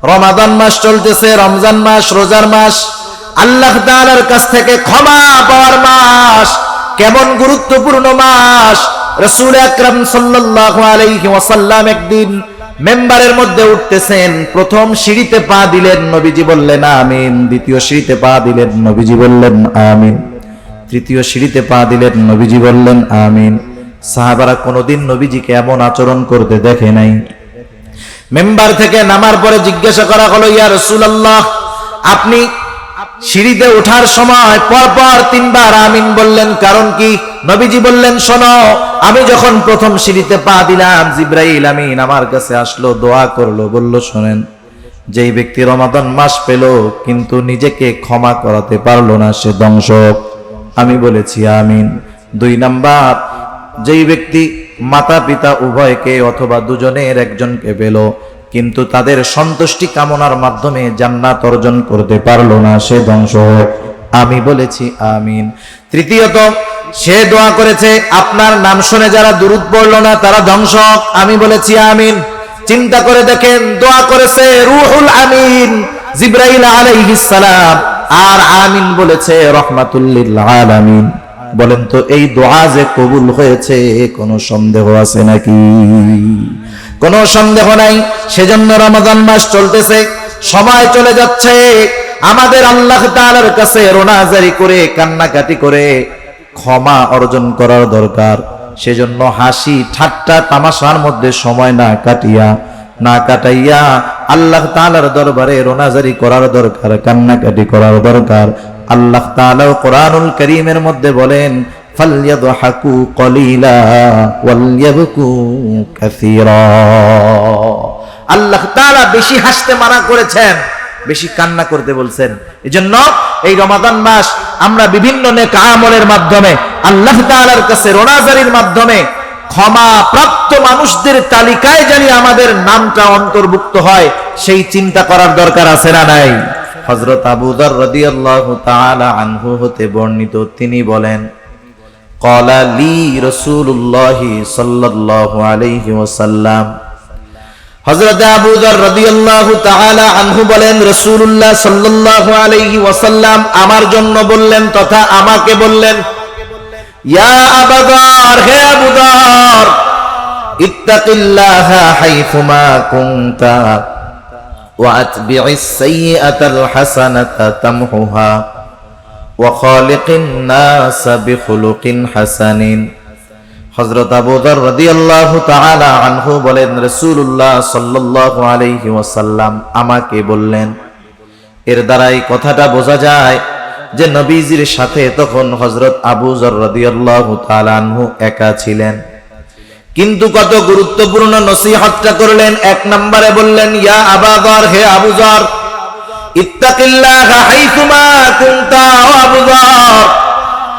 রমাদান মাস চলতেছে, রমজান মাস, রোজার মাস, আল্লাহ তাআলার কাছ থেকে ক্ষমা পাওয়ার মাস। কেমন গুরুত্বপূর্ণ মাস! রাসূল আকরাম সাল্লাল্লাহু আলাইহি ওয়াসাল্লাম একদিন মেম্বারের মধ্যে উঠতেছেন, প্রথম সিঁড়িতে পা দিলেন, নবীজি বললেন আমিন। দ্বিতীয় সিঁড়িতে পা দিলেন, নবীজি বললেন আমিন। তৃতীয় সিঁড়িতে পা দিলেন, নবীজি বললেন আমিন। সাহাবারা কোনোদিন নবীজিকে এমন আচরণ করতে দেখে নাই। মেম্বার থেকে নামার পরে জিজ্ঞাসা করা হলো, ইয়া রাসূলুল্লাহ, আপনি সিঁড়িতে ওঠার সময় পরপর 3 বার আমিন বললেন, কারণ কি? নবীজি বললেন, শোনো, আমি যখন প্রথম সিঁড়িতে পা দিলাম, জিবরাইল আমিন আমার কাছে আসলো, দোয়া করলো, বলল, শোনেন, যেই ব্যক্তি রমাদান মাস পেল কিন্তু নিজেকে ক্ষমা করাতে পারলো না, সে ধ্বংসক। আমি বলেছি আমিন। 2 নাম্বার, যেই ব্যক্তি মাতা পিতা উভয়কে অথবা দুজনের একজনকে পেল কিন্তু তাদের সন্তুষ্টি কামনার মাধ্যমে জান্নাত অর্জন করতে পারলো না, সে ধ্বংস হোক। আমি বলেছি আমিন। তৃতীয়ত, সে দোয়া করেছে, আপনার নাম শুনে যারা দুরূদ পড়লো না তারা ধ্বংস হোক। আমি বলেছি আমিন। চিন্তা করে দেখেন, দোয়া করেছে রূহুল আমিন জিবরাইল আলাইহিস সালাম, আর আমিন বলেছে রাহমাতুল লিল আলামিন। বলেন তো, এই দোয়া যে কবুল হয়েছে কোনো সন্দেহ আছে নাকি? কোনো সন্দেহ নাই। সেজন্য রমাদান মাস চলতেছে, সময় চলে যাচ্ছে, আমাদের আল্লাহ তাআলার কাছে রোনাজারি করে, কান্নাকাটি করে ক্ষমা অর্জন করার দরকার। সেজন্য হাসি ঠাট্টা তামাশার মধ্যে সময় না কাটাইয়া আল্লাহ তাআলার দরবারে রোনাজারি করার দরকার, কান্নাকাটি করার দরকার। আল্লাহ তাআলা কোরআনুল কারীমের মধ্যে বলেন, ফালইয়াদহাকু কলিলা ওয়ালইয়াবকু কাসীরা। আল্লাহ তাআলা বেশি হাসতে মানা করেছেন, বেশি কান্না করতে বলছেন। এজন্য এই রমাদান মাস আমরা বিভিন্ন নেক আমলের মাধ্যমে আল্লাহ তাআলার কাছে রোনাজারির মাধ্যমে ক্ষমা প্রাপ্ত মানুষদের তালিকায় জানি আমাদের নামটা অন্তর্ভুক্ত হয়, সেই চিন্তা করার দরকার আছে না নাই? হযরত আবু যর রাদিয়াল্লাহু তাআলা আনহু হতে বর্ণিত, তিনি বলেন, ক্বালা লি রাসূলুল্লাহ সাল্লাল্লাহু আলাইহি ওয়াসাল্লাম। হযরত আবু যর রাদিয়াল্লাহু তাআলা আনহু বলেন, রাসূলুল্লাহ সাল্লাল্লাহু আলাইহি ওয়াসাল্লাম আমার জন্য বললেন তথা আমাকে বললেন, ইয়া আবু যর, হে আবু যর, ইত্তাকিল্লাহা হাইথুমা কুনতা ওয়া আতবি'is সাইয়্যাতাল হাসানাতা তামহুহা ওয়া খালিকিন নাসা বিখুলুকিন হাসানিন। হযরত আবু যর রাদিয়াল্লাহু তাআলা আনহু বলেন, রাসূলুল্লাহ সাল্লাল্লাহু আলাইহি ওয়াসাল্লাম আমাকে বললেন। এর দ্বারাই কথাটা বোঝা যায় যে নবীজির সাথে তখন হযরত আবু যর রাদিয়াল্লাহু তাআলা আনহু একা ছিলেন, কিন্তু কত গুরুত্বপূর্ণ নসিহতটা করলেন। 1 নম্বরে বললেন, ইয়া আবু যর, হে আবু যর, ইত্তাকিল্লাহা হাইথুমা কুনতা। ও আবু যর,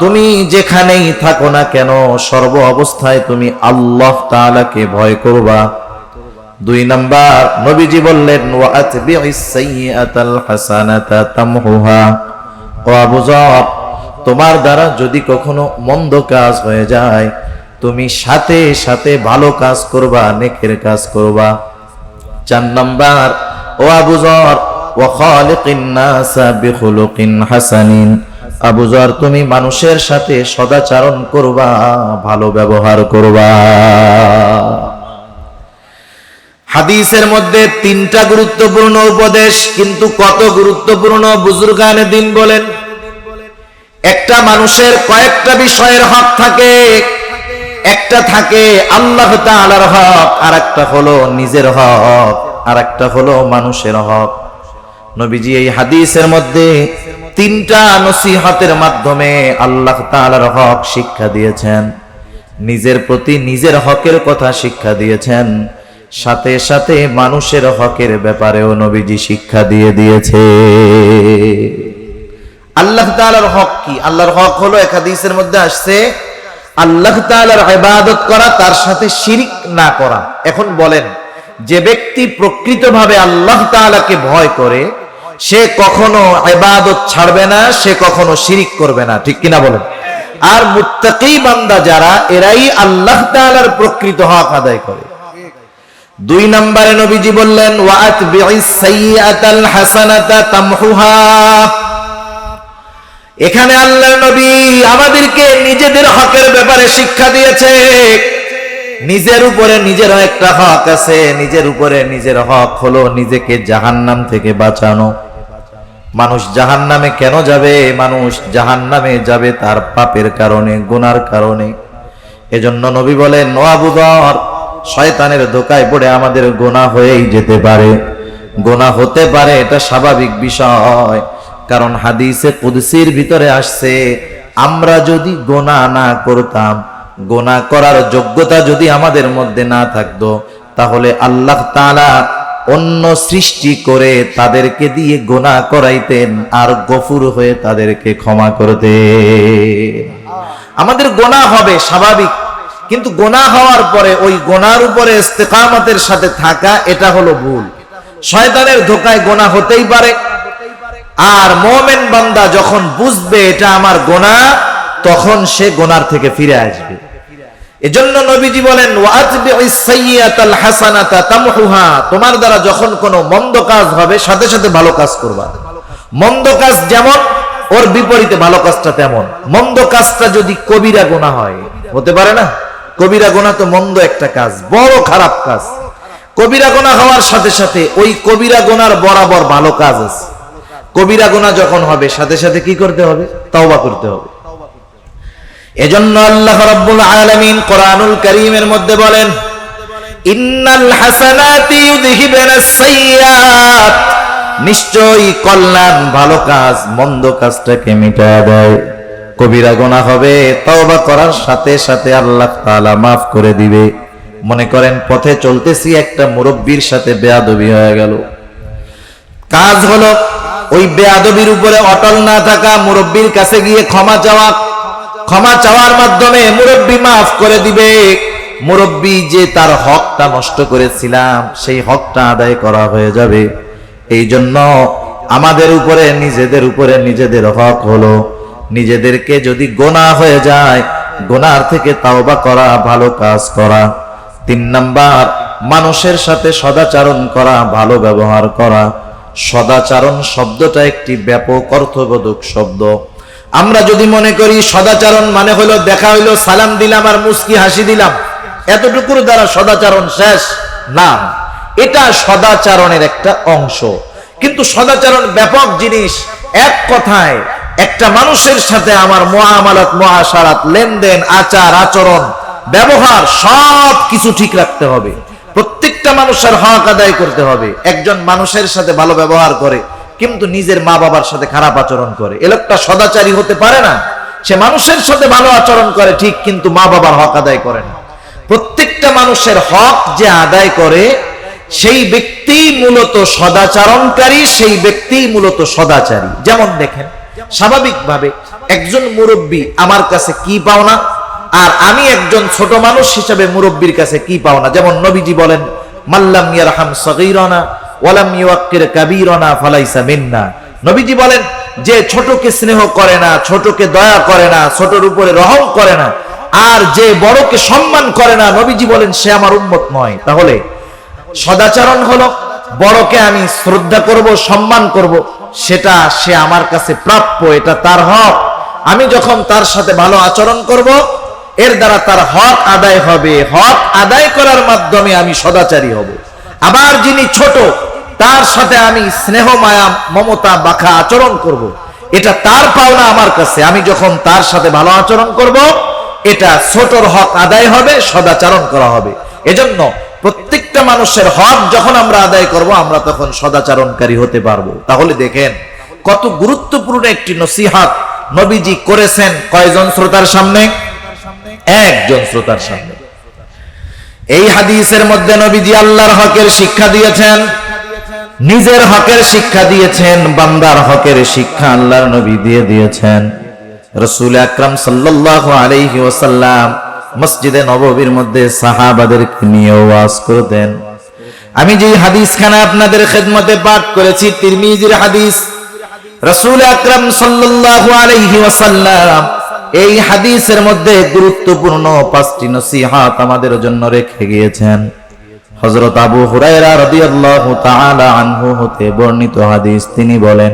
তুমি যেখানেই থাকো না কেন সর্ব অবস্থায় তুমি আল্লাহ তাআলাকে ভয় করবা। 2 নাম্বার, নবীজি বললেন, ওয়া আতবি'is সাইয়্যাতাল হাসানাতা তামহুহা। ও আবু যর, তোমার দ্বারা যদি কখনো মন্দ কাজ হয়ে যায় তুমি সাথে সাথে ভালো কাজ করবা, নেকের কাজ করবা। 4 নাম্বার, ও আবু যর, ওয়া খালিকিন নাসা বিখুলুকিন হাসানিন। আবু যর, তুমি মানুষের সাথে সদাচরণ করবা, ভালো ব্যবহার করবা। হাদিসের মধ্যে 3টা গুরুত্বপূর্ণ উপদেশ, কিন্তু কত গুরুত্বপূর্ণ বুজুর্গানে দিন বলেন। একটা মানুষের কয়েকটা বিষয়ের হক থাকে, একটা থাকে আল্লাহ তাআলার হক, আর একটা হলো নিজের হক, আর একটা হলো মানুষের হক। নবীজি এই হাদিসের মধ্যে 3টা নসিহতের মাধ্যমে আল্লাহ তাআলার হক শিক্ষা দিয়েছেন, নিজের প্রতি নিজের হকের কথা শিক্ষা দিয়েছেন, সাথে সাথে মানুষের হকের ব্যাপারেও নবীজি শিক্ষা দিয়ে দিয়েছে। আল্লাহ তাআলার হক কি? আল্লাহর হক হলো, এক হাদিসের মধ্যে আসছে, আল্লাহ তাআলার ইবাদত করা, তার সাথে শিরক না করা। এখন বলেন, যে ব্যক্তি প্রকৃতভাবে আল্লাহ তাআলাকে ভয় করে সে কখনো ইবাদত ছাড়বে না, সে কখনো শিরক করবে না, ঠিক কিনা বলেন? আর মুত্তাকি বান্দা যারা, এরাই আল্লাহ তাআলার প্রকৃত হক আদায় করে। দুই নম্বরে নবীজি বললেন ওয়াতবি'is সাইয়্যাতাল হাসানাতা তামহুহা। এখানে আল্লাহর নবী আমাদেরকে নিজেদের হকের ব্যাপারে শিক্ষা দিয়েছে। নিজের উপরে নিজেরও একটা হক আছে, নিজের উপরে নিজের হক হলো নিজেকে জাহান্নাম থেকে বাঁচানো। মানুষ জাহান্নামে কেন যাবে? মানুষ জাহান্নামে যাবে তার পাপের কারণে, গুনার কারণে। এজন্য নবী বলেন ও আবু যর, শয়তানের ধোঁকায় পড়ে আমাদের গুনাহ হয়েই যেতে পারে, গুনাহ হতে পারে, এটা স্বাভাবিক বিষয়। কারণ হাদিসে কুদসির ভিতরে আসছে, আমরা যদি গুনাহ না করতাম, গুনাহ করার যোগ্যতা যদি আমাদের মধ্যে না থাকতো, তাহলে আল্লাহ তাআলা অন্য সৃষ্টি করে তাদেরকে দিয়ে গুনাহ করাইতেন আর গফুর হয়ে তাদেরকে ক্ষমা করতেন। আমাদের গুনাহ হবে স্বাভাবিক, কিন্তু গুনাহ হওয়ার পরে ওই গুনাহর উপরে ইস্তেকামতের সাথে থাকা, এটা হলো ভুল। শয়তানের ধোঁকায় গুনাহ হতেই পারে, আর মুমিন বান্দা যখন বুঝবে এটা আমার গুনাহ, তখন সে গুনার থেকে ফিরে আসবে। এজন্য নবীজি বলেন ওয়াতবি'is সাইয়্যাতাল হাসানাতা তামহুহা। তোমার দ্বারা যখন কোনো মন্দ কাজ হবে, সাথে সাথে ভালো কাজ করবা। মন্দ কাজ যেমন, ওর বিপরীতে ভালো কাজটা তেমন। মন্দ কাজটা যদি কবিরা গুনাহ হয়, হতে পারে না? কবিরা গুনাহ তো মন্দ একটা কাজ, বড় খারাপ কাজ। কবিরা গুনাহ হওয়ার সাথে সাথে ওই কবিরা গুনার বরাবর ভালো কাজ আছে। কবিরা গুনাহ যখন হবে, সাথে সাথে কি করতে হবে? তওবা করতে হবে। এজন্য আল্লাহ রাব্বুল আলামিন কোরআনুল কারীমের মধ্যে বলেন ইন্নাল হাসানাতি ইউযহিবুনাস সাইয়্যাত, নিশ্চয়ই কল্যাণ, ভালো কাজ মন্দ কাজটাকে মিটায় দেয়। কবিরা গুনাহ হবে, তওবা করার সাথে সাথে আল্লাহ তাআলা মাফ করে দিবে। মনে করেন পথে চলতেছি, একটা মুরব্বির সাথে বেয়াদবি হয়ে গেল। কাজ হলো ওই বেয়াদবির উপরে অটল না থাকা, মুরব্বির কাছে গিয়ে ক্ষমা চাওয়া। ক্ষমা চাওয়ার মাধ্যমে মুরব্বি মাফ করে দিবে। মুরব্বি যে তার হকটা নষ্ট করেছিলাম, সেই হকটা আদায় করা হয়ে যাবে। এই জন্য আমাদের উপরে নিজেদের হক হলো নিজেদেরকে যদি গুনাহ হয়ে যায়, গুনার থেকে তাওবা করা, ভালো কাজ করা। 3 নাম্বার, মানুষের সাথে সদাচরণ করা, ভালো ব্যবহার করা। সদাচরণ শব্দটা একটি ব্যাপক অর্থবোধক শব্দ। আমরা যদি মনে করি সদাচরণ মানে হলো দেখা হইলো, সালাম দিলাম আর মুস্কি হাসি দিলাম, এতটুকুর দ্বারা সদাচরণ শেষ, না, এটা সদাচরণের একটা অংশ। কিন্তু সদাচরণ ব্যাপক জিনিস। এক কথায় একটা মানুষের সাথে আমার মুআমালাত, মুআশারাত, লেনদেন, আচার আচরণ, ব্যবহার সব কিছু ঠিক রাখতে হবে। প্রত্যেকটা মানুষের হক আদায় করতে হবে। একজন মানুষের সাথে ভালো ব্যবহার করে কিন্তু নিজের মা বাবার সাথে খারাপ আচরণ করে, এ লোকটা সদাচারী হতে পারে না। সে মানুষের সাথে ভালো আচরণ করে ঠিক, কিন্তু মা বাবার হক আদায় করে না। প্রত্যেকটা মানুষের হক যে আদায় করে, সেই ব্যক্তি মূলত সদাচরণকারী, সেই ব্যক্তি মূলত সদাচারী। যেমন দেখেন, স্বাভাবিকভাবে একজন মুরব্বী আমার কাছে কি পাওনা, আর আমি একজন ছোট মানুষ হিসেবে মুরব্বীর কাছে কি পাওনা। যেমন নবীজি বলেন মাল্লাম ইয়ারহাম সগীরানা ওয়ালাম ইউক্কির কাবীরানা ফালাইসা মিন্না। নবীজি বলেন যে ছোটকে স্নেহ করে না, ছোটকে দয়া করে না, ছোটর উপরে রহম করে না, আর যে বড়কে সম্মান করে না, নবীজি বলেন সে আমার উম্মত নয়। তাহলে সদাচরণ হলো বড়কে আমি শ্রদ্ধা করব, সম্মান করব, সেটা সে আমার কাছে প্রাপ্য, এটা তার হক। আমি যখন তার সাথে ভালো আচরণ করব, এর দ্বারা তার হক আদায় হবে। হক আদায় করার মাধ্যমে আমি সদাচারী হব। আবার যিনি ছোট, তার সাথে আমি স্নেহ, মায়া, মমতা, বাঁকা আচরণ করব, এটা তার পাওনা আমার কাছে। আমি যখন তার সাথে ভালো আচরণ করব, এটা ছোটর হক আদায় হবে, সদাচরণ করা হবে। এজন্য প্রত্যেকটা মানুষের হক যখন আমরা আদায় করব, আমরা তখন সদাচরণকারী হতে পারবো। তাহলে দেখেন কত গুরুত্বপূর্ণ একটি নসিহত নবীজি করেছেন। কয়জন শ্রোতার সামনে? একজন শ্রোতার সামনে। এই হাদিসের মধ্যে নবীজি আল্লাহর হকের শিক্ষা দিয়েছেন, নিজের হকের শিক্ষা দিয়েছেন, বান্দার হকের শিক্ষা আল্লাহর নবী দিয়ে দিয়েছেন। রাসূল আকরাম সাল্লাল্লাহু আলাইহি ওয়াসাল্লাম মসজিদে নববীর মধ্যে সাহাবাদেরকে নিয়ে ওয়াজ করতেন। আমি যে হাদিসখানা আপনাদের খেদমতে পাঠ করেছি, তিরমিজির হাদিস। রাসূল আকরাম সাল্লাল্লাহু আলাইহি ওয়াসাল্লাম এই হাদিসের মধ্যে গুরুত্বপূর্ণ 5টি নসিহত আমাদের জন্য রেখে গিয়েছেন। হযরত আবু হুরায়রা রাদিয়াল্লাহু তাআলা আনহু হতে বর্ণিত হাদিস, তিনি বলেন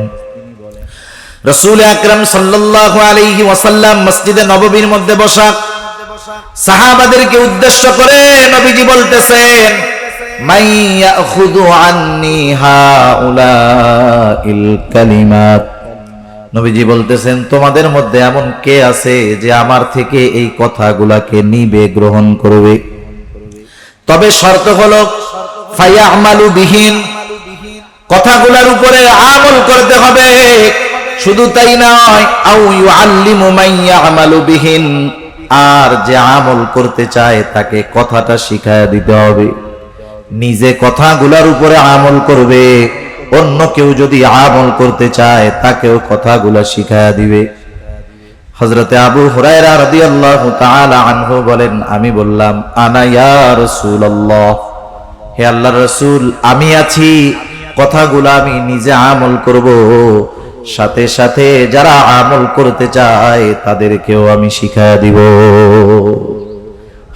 রাসূল আকরাম সাল্লাল্লাহু আলাইহি ওয়াসাল্লাম মসজিদে নববীর মধ্যে বসা সাহাবাদেরকে উদ্দেশ্য করে নবীজি বলতেছেন, মান ইয়াখুযু আন্নি হাউলাইল কালিমাত। নবীজি বলতেছেন, তোমাদের মধ্যে এমন কে আছে যে আমার থেকে এই কথাগুলাকে নিবে, গ্রহণ করবে? তবে শর্ত হলো ফায়ামালু বিহিন, কথাগুলোর উপরে আমল করতে হবে। শুধু তাই নয়, আও ইউআল্লিমু মান ইয়ামালু বিহিন, আর যে আমল করতে চায় তাকে কথাটা শিখায়া দিতে হবে। নিজে কথাগুলোর উপরে আমল করবে, অন্য কেউ যদি আমল করতে চায় তাকেও কথাগুলো শিখায়া দিবে। হযরতে আবু হুরায়রা রাদিয়াল্লাহু তাআলা আনহু বলেন, আমি বললাম, আনা ইয়া রাসূলুল্লাহ, হে আল্লাহর রাসূল, আমি আছি, কথাগুলো আমি নিজে আমল করব, সাথে সাথে যারা আমল করতে চায় তাদেরকেও আমি শিখায়া দিব।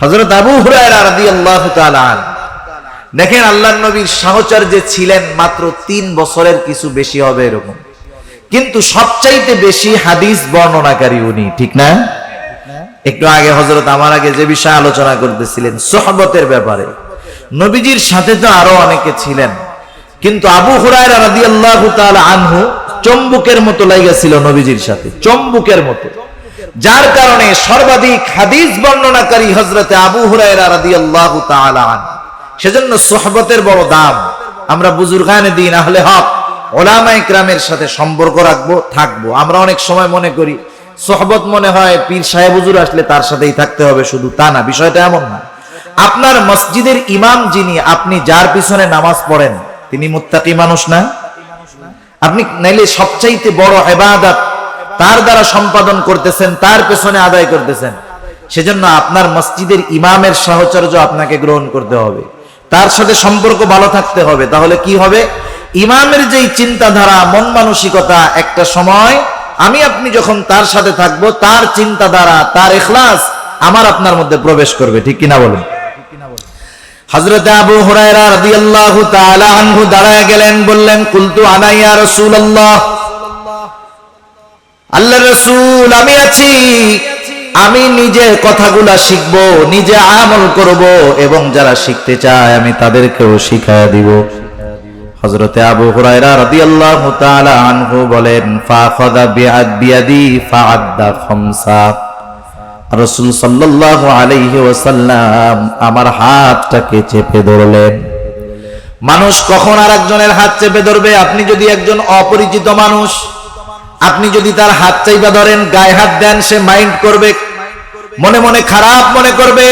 হযরত আবু হুরায়রা রাদিয়াল্লাহু তাআলা দেখেন, আল্লাহর নবীর সাহচর্য ছিলেন মাত্র 3 বছরের কিছু বেশি হবে এরকম, কিন্তু সবচাইতে বেশি হাদিস বর্ণনাকারী উনি, ঠিক না? একটু আগে হযরত আমার আগে যে বিষয় আলোচনা করতেছিলেন সুহবতের ব্যাপারে, নবীজির সাথে তো আরো অনেকে ছিলেন, কিন্তু আবু হুরায়রা রাদিয়াল্লাহু তাআলা আনহু চম্বুকের মতো লাগাছিল নবীজির সাথে, চম্বুকের মতো, যার কারণে সর্বাধিক হাদিস বর্ণনাকারী হযরতে আবু হুরায়রা রাদিয়াল্লাহু তাআলা আনহু। সেজন্য সুহবতের বড় দাম। আমরা বুজুর্গানে দিন আহলে হক উলামায়ে কিরামের সাথে সম্পর্ক রাখবো, থাকবো। আমরা অনেক সময় মনে করি সুহবত মনে হয় পীর সাহেব হুজুর আসলে তার সাথেই থাকতে হবে, শুধু তা না, বিষয়টা এমন না। আপনার মসজিদের ইমাম যিনি, আপনি যার পিছনে নামাজ পড়েন তিনি মুত্তাকি মানুষ না? আপনি নাইলে সবচাইতে বড় ইবাদত তার দ্বারা সম্পাদন করতেছেন, তার পেছনে আদায় করতেছেন। সেজন্য আপনার মসজিদের ইমামের সাহচর্য আপনাকে গ্রহণ করতে হবে, তার সাথে সম্পর্ক ভালো থাকতে হবে। তাহলে কি হবে? ইমামের যেই চিন্তাধারা, মন মানসিকতা, একটা সময় আমি আপনি যখন তার সাথে থাকবো, তার চিন্তাধারা, তার ইখলাস আমার আপনার মধ্যে প্রবেশ করবে, ঠিক কিনা বলেন? হযরত আবু হুরায়রা রাদিয়াল্লাহু তাআলা আনহু দাঁড়ায় গেলেন, বললেন, কুলতু আনা ইয়া রাসূলুল্লাহ, আল্লাহর রাসূল আমি আছি, আমি নিজে কথাগুলা শিখবো, নিজে আমল করব, এবং যারা শিখতে চায় আমি তাদেরকেও শিখায়া দিব। হযরতে আবু হুরায়রা রাদিয়াল্লাহু তাআলা আনহু বলেন, ফাখাযা বিয়াদি ফাআদ্দা খামসা, রাসূল সাল্লাল্লাহু আলাইহি ওয়াসাল্লাম আমার হাতটাকে চেপে ধরলেন। মানুষ কখন আরেকজনের হাত চেপে ধরবে? আপনি যদি একজন অপরিচিত মানুষ, আপনি যদি তার হাত চাইবা ধরেন, গায়ে হাত দেন, সে মাইন্ড করবে, মনে মনে খারাপ মনে করবে।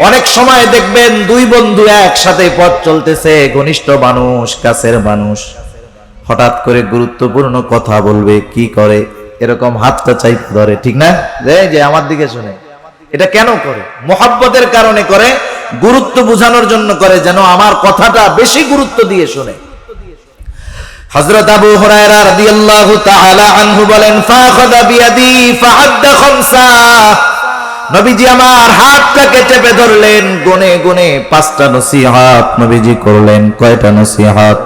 অনেক সময় দেখবেন দুই বন্ধু একসাথে পথ চলতেছে, ঘনিষ্ঠ মানুষ, কাছের মানুষ, হঠাৎ করে গুরুত্বপূর্ণ কথা বলবে, কি করে? এরকম হাতটা চাইতে ধরে, ঠিক না? যে আমার দিকে শুনে, এটা কেন করে? মোহাব্বতের কারণে করে, গুরুত্ব বোঝানোর জন্য করে, যেন আমার কথাটা বেশি গুরুত্ব দিয়ে শুনে। হযরত আবু হুরায়রা রাদিয়াল্লাহু তাআলা আনহু বলেন, ফাখাযা বিয়াদি ফাআদ্দা খামসা, নবীজি আমার হাতটাকে চেপে ধরলেন, গুনে গুনে 5টা নসিহত নবীজি করলেন। কয়টা নসিহত?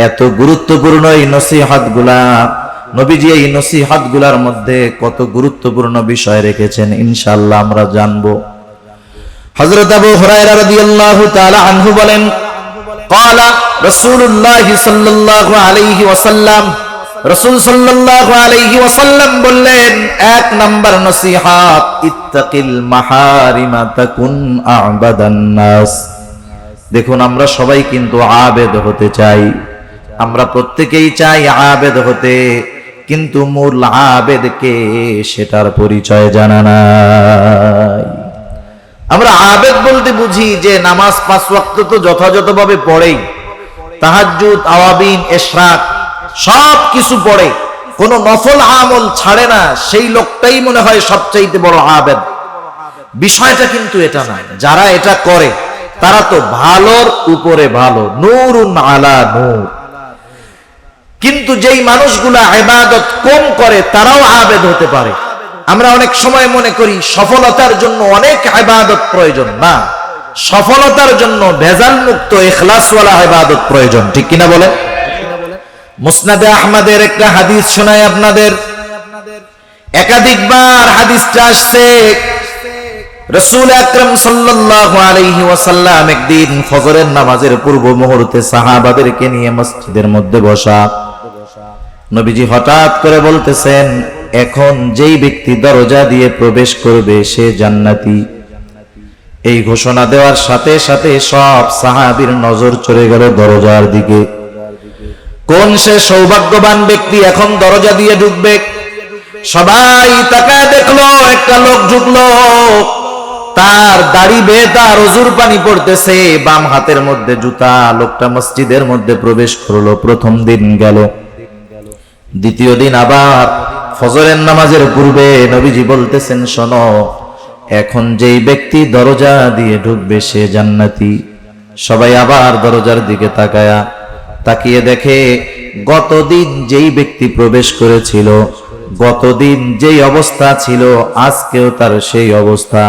এত গুরুত্বপূর্ণ এই নসিহতগুলা, নবীজি এই নসিহতগুলার মধ্যে কত গুরুত্বপূর্ণ বিষয় রেখেছেন ইনশাআল্লাহ আমরা জানবো। হযরত আবু হুরায়রা রাদিয়াল্লাহু তাআলা আনহু বলেন, ক্বালা রাসূলুল্লাহ সাল্লাল্লাহু আলাইহি ওয়াসাল্লাম, রাসূল সাল্লাল্লাহু আলাইহি ওয়াসাল্লাম বললেন, 1 নাম্বার নসিহত, ইত্তাকিল মাহারিমা তাকুন আ'বাদান নাস। দেখুন, আমরা সবাই কিন্তু আবেদ হতে চাই, আমরা প্রত্যেকেই চাই আবেদ হতে, কিন্তু মূল আবেদ কে সেটার পরিচয় জানা নাই। আমরা আবেদ বলতে বুঝি যে নামাজ 5 ওয়াক্ত তো যথাযথভাবে পড়েই, তাহাজ্জুদ, আওয়াবিন, ইশরাক সব কিছু পড়ে, কোনো নফল আমল ছাড়ে না, সেই লোকটাই মনে হয় সবচাইতে বড় আবেদ। বিষয়টা কিন্তু এটা না। যারা এটা করে তারা তো ভালোর উপরে ভালো, নূরুন আলা নূর। কিন্তু যেই মানুষগুলা ইবাদত কম করে তারাও আবেদ হতে পারে। আমরা অনেক সময় মনে করি সফলতার জন্য অনেক ইবাদত প্রয়োজন, না, সফলতার জন্য ভেজাল মুক্ত ইখলাসওয়ালা ইবাদত প্রয়োজন, ঠিক কিনা বলে? মুসনাদে আহমদের একটা হাদিস শোনায় আপনাদের। একাধিকবার হাদিসটা আসছে। রাসূল আকরাম সাল্লাল্লাহু আলাইহি ওয়াসাল্লাম একদিন ফজরের নামাজের পূর্ব মুহূর্তে সাহাবাদেরকে নিয়ে মসজিদের মধ্যে বসা। নবীজি হঠাৎ করে বলতেছেন, এখন যেই ব্যক্তি দরজা দিয়ে প্রবেশ করবে সে জান্নাতি। এই ঘোষণা দেওয়ার সাথে সাথে সব সাহাবীর নজর চলে গেল দরজার দিকে। কোন সে সৌভাগ্যবান ব্যক্তি এখন দরজা দিয়ে ঢুকবে? সবাই তাকায় দেখলো, একটা লোক ঢুকলো, তার দাড়ি বেয়ে তার ওযুর পানি পড়তেছে, বাম হাতের মধ্যে জুতা। লোকটা মসজিদের মধ্যে প্রবেশ করলো। প্রথম দিন গেল। দ্বিতীয় দিন আবার ফজরের নামাজের পূর্বে নবীজি বলতেছেন, শোনো, এখন যেই ব্যক্তি দরজা দিয়ে ঢুকবে সে জান্নাতি। সবাই আবার দরজার দিকে তাকিয়ে দেখে গতদিন যেই ব্যক্তি প্রবেশ করেছিল, গতদিন যেই অবস্থা ছিল আজকেও তার সেই অবস্থা।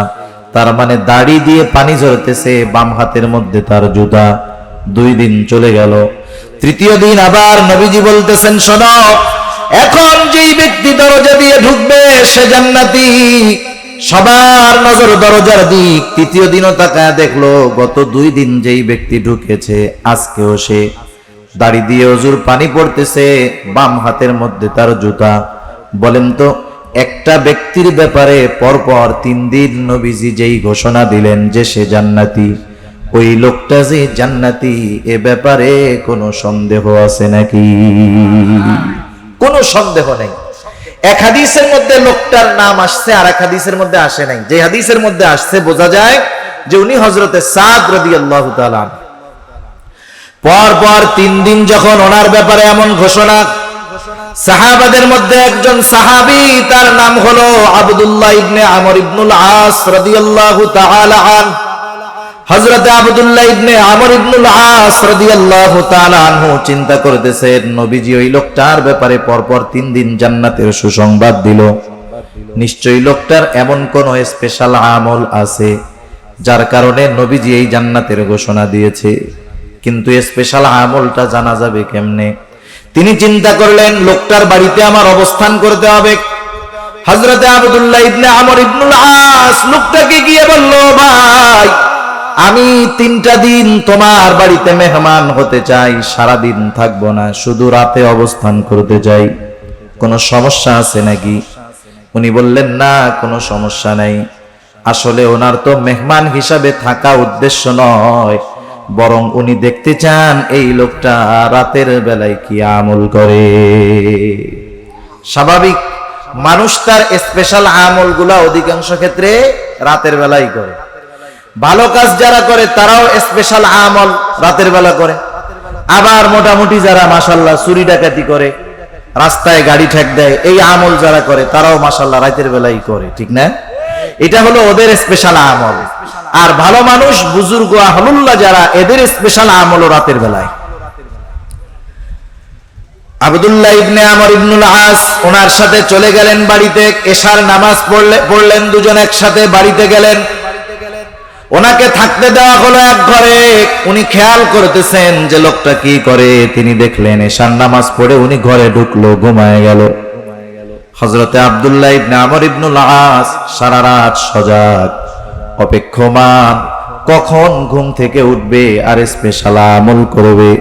তার মানে দাড়ি দিয়ে পানি ঝরতেছে, বাম হাতের মধ্যে তার জুতা। 2 দিন চলে গেল। তৃতীয় দিন আবার নবীজি বলতেছেন, শোনো, এখন যেই ব্যক্তি দরজা দিয়ে ঢুকবে সে জান্নাতি। সবার নজর দরজার দিক। তৃতীয় দিনও তাকায় দেখলো গত 2 দিন যেই ব্যক্তি ঢুকেছে আজকেও সে। দাড়ি দিয়ে ওযুর পানি পড়তেছে, বাম হাতের মধ্যে তার জুতা। বলেন তো, একটা ব্যক্তির ব্যাপারে পরপর 3 দিন নবীজি যেই ঘোষণা দিলেন যে সে জান্নাতি, ওই লোকটা যে জান্নাতি এ ব্যাপারে কোনো সন্দেহ আছে নাকি? কোনো সন্দেহ নেই। এক হাদিসের মধ্যে লোকটার নাম আসছে, আর এক হাদিসের মধ্যে আসে নাই। যে হাদিসের মধ্যে আসছে বোঝা যায় যে উনি হযরতে সাদ রাদিয়াল্লাহু তাআলা। পরপর 3 দিন যখন ওনার ব্যাপারে এমন ঘোষণা, সাহাবাদের মধ্যে একজন সাহাবী, তার নাম হলো আব্দুল্লাহ ইবনে আমর ইবনুল আস রাদিয়াল্লাহু তাআলা আনহু। হযরত আব্দুল্লাহ ইবনে আমর ইবনুল আস রাদিয়াল্লাহু তাআলা আনহু চিন্তা করতেছেন, নবীজি ওই লোকটার ব্যাপারে পরপর 3 দিন জান্নাতের সুসংবাদ দিল। নিশ্চয়ই লোকটার এমন কোন স্পেশাল আমল আছে যার কারণে নবীজি এই জান্নাতের ঘোষণা দিয়েছে। কিন্তু স্পেশাল আমলটা জানা যাবে কেমনে? তিনি চিন্তা করলেন, লোকটার বাড়িতে আমার অবস্থান করতে হবে। হযরত আব্দুল্লাহ ইবনে আমর ইবনুল আস লোকটাকে গিয়ে বলল, ভাই, আমি 3টা দিন তোমার বাড়িতে মেহমান হতে চাই, সারা দিন থাকবো না, শুধু রাতে অবস্থান করতে চাই। কোনো সমস্যা আছে নাকি? উনি বললেন, না, কোনো সমস্যা নাই। আসলে ওনার তো মেহমান হিসাবে থাকা উদ্দেশ্য নয়, বরং উনি দেখতে চান এই লোকটা রাতের বেলায় কি আমল করে। স্বাভাবিক, মানুষ তার স্পেশাল আমলগুলা অধিকাংশ ক্ষেত্রে রাতের বেলায় করে। ভালো কাজ যারা করে তারাও স্পেশাল আমল রাতের বেলা করে। আবার মোটামুটি যারা মাশাআল্লাহ চুরি ডাকাতি করে, রাস্তায় গাড়ি ঠেক দেয়, এই আমল যারা করে তারাও মাশাআল্লাহ রাতের বেলায় করে, ঠিক না? এটা হলো ওদের স্পেশাল আমল। আর ভালো মানুষ, বুজুর্গ আহলুল্লাহ যারা, এদের স্পেশাল আমল রাতের বেলায়। আব্দুল্লাহ ইবনে আমর ইবনুল আস ওনার সাথে চলে গেলেন বাড়িতে। এশার নামাজ পড়লেন, দুজন একসাথে বাড়িতে গেলেন। ওনাকে থাকতে দেওয়া হলো এক ঘরে। উনি খেয়াল করতেছেন যে লোকটা কি করে। তিনি দেখলেন এশার নামাজ পড়ে উনি ঘরে ঢুকলো, ঘুমায় গেল। হযরতে আব্দুল্লাহ ইবনে আমর ইবনুল আস সারা রাত সজাগ, অপেক্ষমান, কখন ঘুম থেকে উঠবে আর স্পেশাল আমল করবে।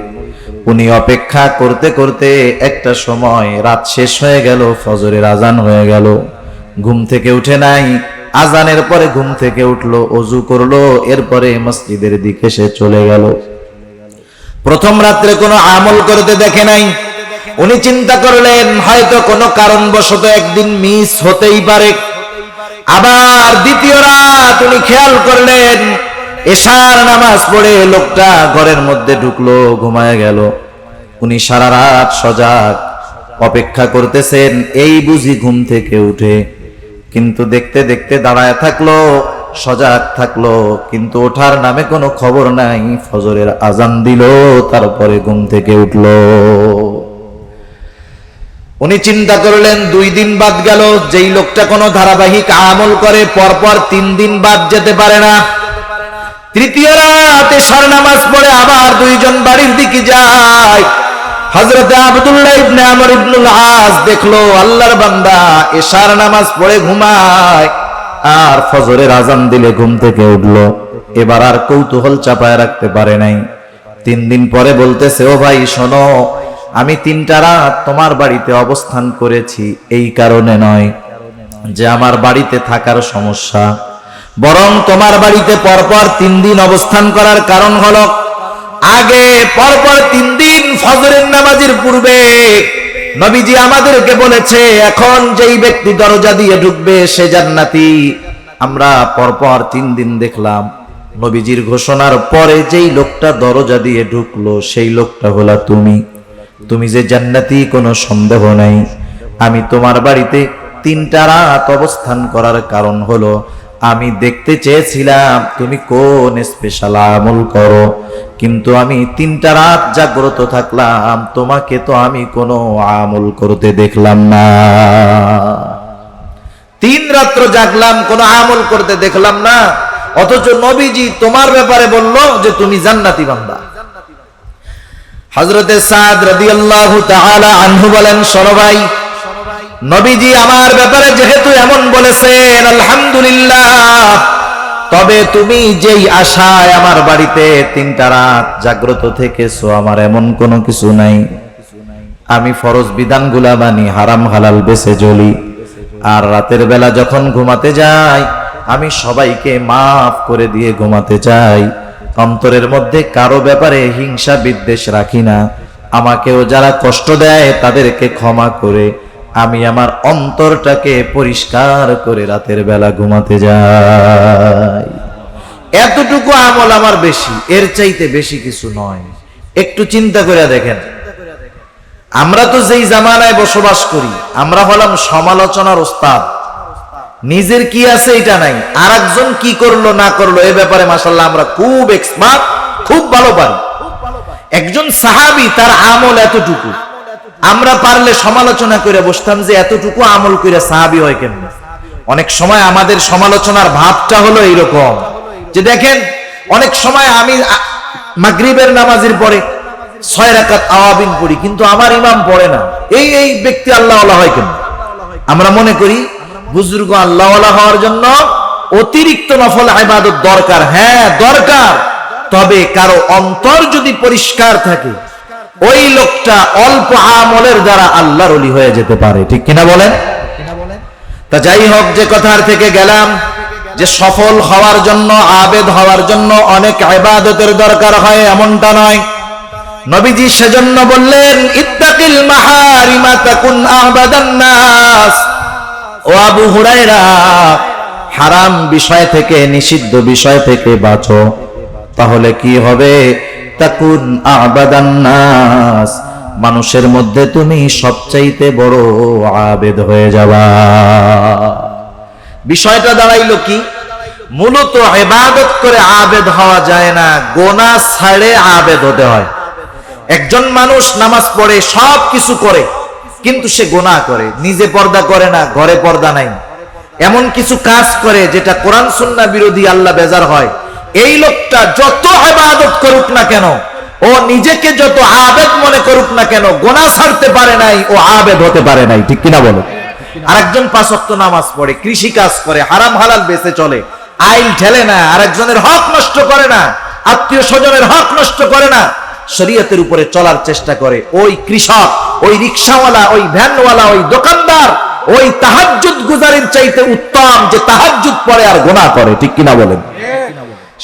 উনি অপেক্ষা করতে করতে একটা সময় রাত শেষ হয়ে গেল, ফজরের আজান হয়ে গেল। ঘুম থেকে উঠে নাই। আজানের পরে ঘুম থেকে উঠলো, ওযু করলো, এরপরে মসজিদের দিকে সে চলে গেল। প্রথম রাত্রে কোনো আমল করতে দেখে নাই। উনি চিন্তা করলেন হয়তো কোনো কারণবশত একদিন মিস হতেই পারে। আবার দ্বিতীয় রাত উনি খেয়াল করলেন এশার নামাজ পড়ে লোকটা ঘরের মধ্যে ঢুকলো, ঘুমায় গেল। উনি সারা রাত সজাগ, অপেক্ষা করতেছেন এই বুঝি ঘুম থেকে উঠে। কিন্তু দেখতে দেখতে দাঁড়ায় থাকলো, সজাগ থাকলো, কিন্তু ওঠার নামে কোনো খবর নাই। ফজরের আজান দিল, তারপরে ঘুম থেকে উঠলো। উনি চিন্তা করলেন 2 দিন বাদ গেল। যেই লোকটা কোনো ধারাবাহিক আমল করে পরপর 3 দিন বাদ যেতে পারে না, তৃতীয় রাত এশার নামাজ পড়ে আবার দুইজন বাড়ির দিকে যায়। হযরতে আব্দুল্লাহ ইবনে আমর ইবনুল আস দেখলো আল্লাহর বান্দা এশার নামাজ পড়ে ঘুমায়, আর ফজরের আজান দিলে ঘুম থেকে উঠলো। এবার আর কৌতূহল চাপায় রাখতে পারে নাই। 3 দিন পরে বলতেছে, ও ভাই শোনো, আমি 3টা রাত তোমার বাড়িতে অবস্থান করেছি এই কারণে নয় যে আমার বাড়িতে থাকার সমস্যা, বরং তোমার বাড়িতে পরপর 3 দিন অবস্থান করার কারণ হলো আগে পরপর 3 দিন ফজরের নামাজের পূর্বে নবীজি আমাদেরকে বলেছে এখন যেই ব্যক্তি দরজা দিয়ে ঢুকবে সে জান্নাতি। আমরা পরপর 3 দিন দেখলাম নবীজির ঘোষণার পরে যেই লোকটা দরজা দিয়ে ঢুকলো সেই লোকটা হলো তুমি যে জান্নাতি কোনো সন্দেহ নাই। আমি তোমার বাড়িতে 3টা রাত অবস্থান করার কারণ হলো আমি দেখতে চেয়েছিলাম তুমি কোন স্পেশাল আমল করো, কিন্তু আমি 3টা রাত জাগ্রত থাকলাম, তোমাকে তো আমি কোনো আমল করতে দেখলাম না। 3 রাত্র জাগলাম, কোনো আমল করতে দেখলাম না, অথচ নবীজি তোমার ব্যাপারে বলল যে তুমি জান্নাতি বান্দা। হযরতে সাদ রাদিয়াল্লাহু তাআলা আনহু বলেন, শোনো ভাই, নবীজি আমার ব্যাপারে যেহেতু এমন বলেছেন আলহামদুলিল্লাহ, তবে তুমি যেই আশায় আমার বাড়িতে 3টা রাত জাগ্রত থেকেছো আমার এমন কোনো কিছু নাই। আমি ফরজ বিধানগুলা মানি, হারাম হালাল বেছে চলি, আর রাতের বেলা যখন ঘুমাতে যাই আমি সবাইকে মাফ করে দিয়ে ঘুমাতে চাই। অন্তরের মধ্যে কারো ব্যাপারে হিংসা বিদ্বেষ রাখি না। আমাকেও যারা কষ্ট দেয় তাদেরকে ক্ষমা করে আমি আমার অন্তরটাকে পরিষ্কার করে রাতের বেলা ঘুমাতে যাই। এতটুকু আমল আমার বেশি, এর চাইতে বেশি কিছু নয়। একটু চিন্তা করে দেখেন, আমরা তো যেই জামানায় বসবাস করি আমরা হলাম সমালোচনার ওস্তাদ। নিজের কি আছে এটা নাই, আর একজন কি করলো না করলো এ ব্যাপারে মাশাআল্লাহ আমরা খুব এক্সপার্ট, খুব ভালো পারি। একজন সাহাবী তার আমল এতটুকু, আমরা পারলে সমালোচনা করে বসতাম যে এতটুকু আমল করে সাহাবী হয় কেমনে। অনেক সময় আমাদের সমালোচনার ভাবটা হলো এইরকম যে দেখেন অনেক সময় আমি মাগরিবের নামাজের পরে 6 রাকাত আওয়াবিন পড়ি, কিন্তু আমার ইমাম পড়ে না, এই ব্যক্তি আল্লাহওয়ালা হয় কেন? আমরা মনে করি বুজুর্গ আল্লাহওয়ালা হওয়ার জন্য অতিরিক্ত নফল ইবাদত দরকার। হ্যাঁ দরকার, তবে কারো অন্তর যদি পরিষ্কার থাকে ওই লোকটা অল্প আমলের দ্বারা আল্লাহর ওলি হয়ে যেতে পারে, ঠিক কিনা বলেন? তা যাই হোক, যে কথার থেকে গেলাম যে সফল হওয়ার জন্য আবেদ হওয়ার জন্য অনেক ইবাদতের দরকার হয় এমনটা নয়। নবীজি সেজন্য বললেন ইত্তাকিল মাহারিমা তাকুন আবাদান নাস। ও আবু হুরায়রা, হারাম বিষয় থেকে নিষিদ্ধ বিষয় থেকে বাঁচো, তাহলে কি হবে? তাকুন আবাদান নাস, মানুষের মধ্যে তুমি সবচাইতে বড় আবেদ হয়ে যাবা। বিষয়টা দাঁড়াইলো কি? মূলত ইবাদত করে আবেদ হওয়া যায় না, গোনাহ ছাড়ে আবেদ হতে হয়। একজন মানুষ নামাজ পড়ে সব কিছু করে, কিন্তু সে গোনাহ করে, নিজে পর্দা করে না, ঘরে পর্দা নাই, এমন কিছু কাজ করে যেটা কোরআন সুন্নাহ বিরোধী, আল্লাহ বেজার হয়। এই লোকটা যত ইবাদত করুক না কেন, ও নিজেকে যত আবেদ মনে করুক না কেন, গোনাহ ছাড়তে পারে নাই, ও আবেদ হতে পারে নাই, ঠিক কিনা বলো? আরেকজন 5 ওয়াক্ত নামাজ পড়ে, কৃষি কাজ করে, হারাম হালাল বেঁচে চলে, আইল ঠেলে না, আরেকজনের হক নষ্ট করে না, আত্মীয় স্বজনের হক নষ্ট করে না, শরীয়তের উপরে চলার চেষ্টা করে, ওই কৃষক, ওই রিকশাওয়ালা, ওই ভ্যানওয়ালা, ওই দোকানদার, ওই তাহাজ্জুদ গুজারির চাইতে উত্তম যে তাহাজ্জুদ পড়ে আর গুনাহ করে, ঠিক কিনা বলেন?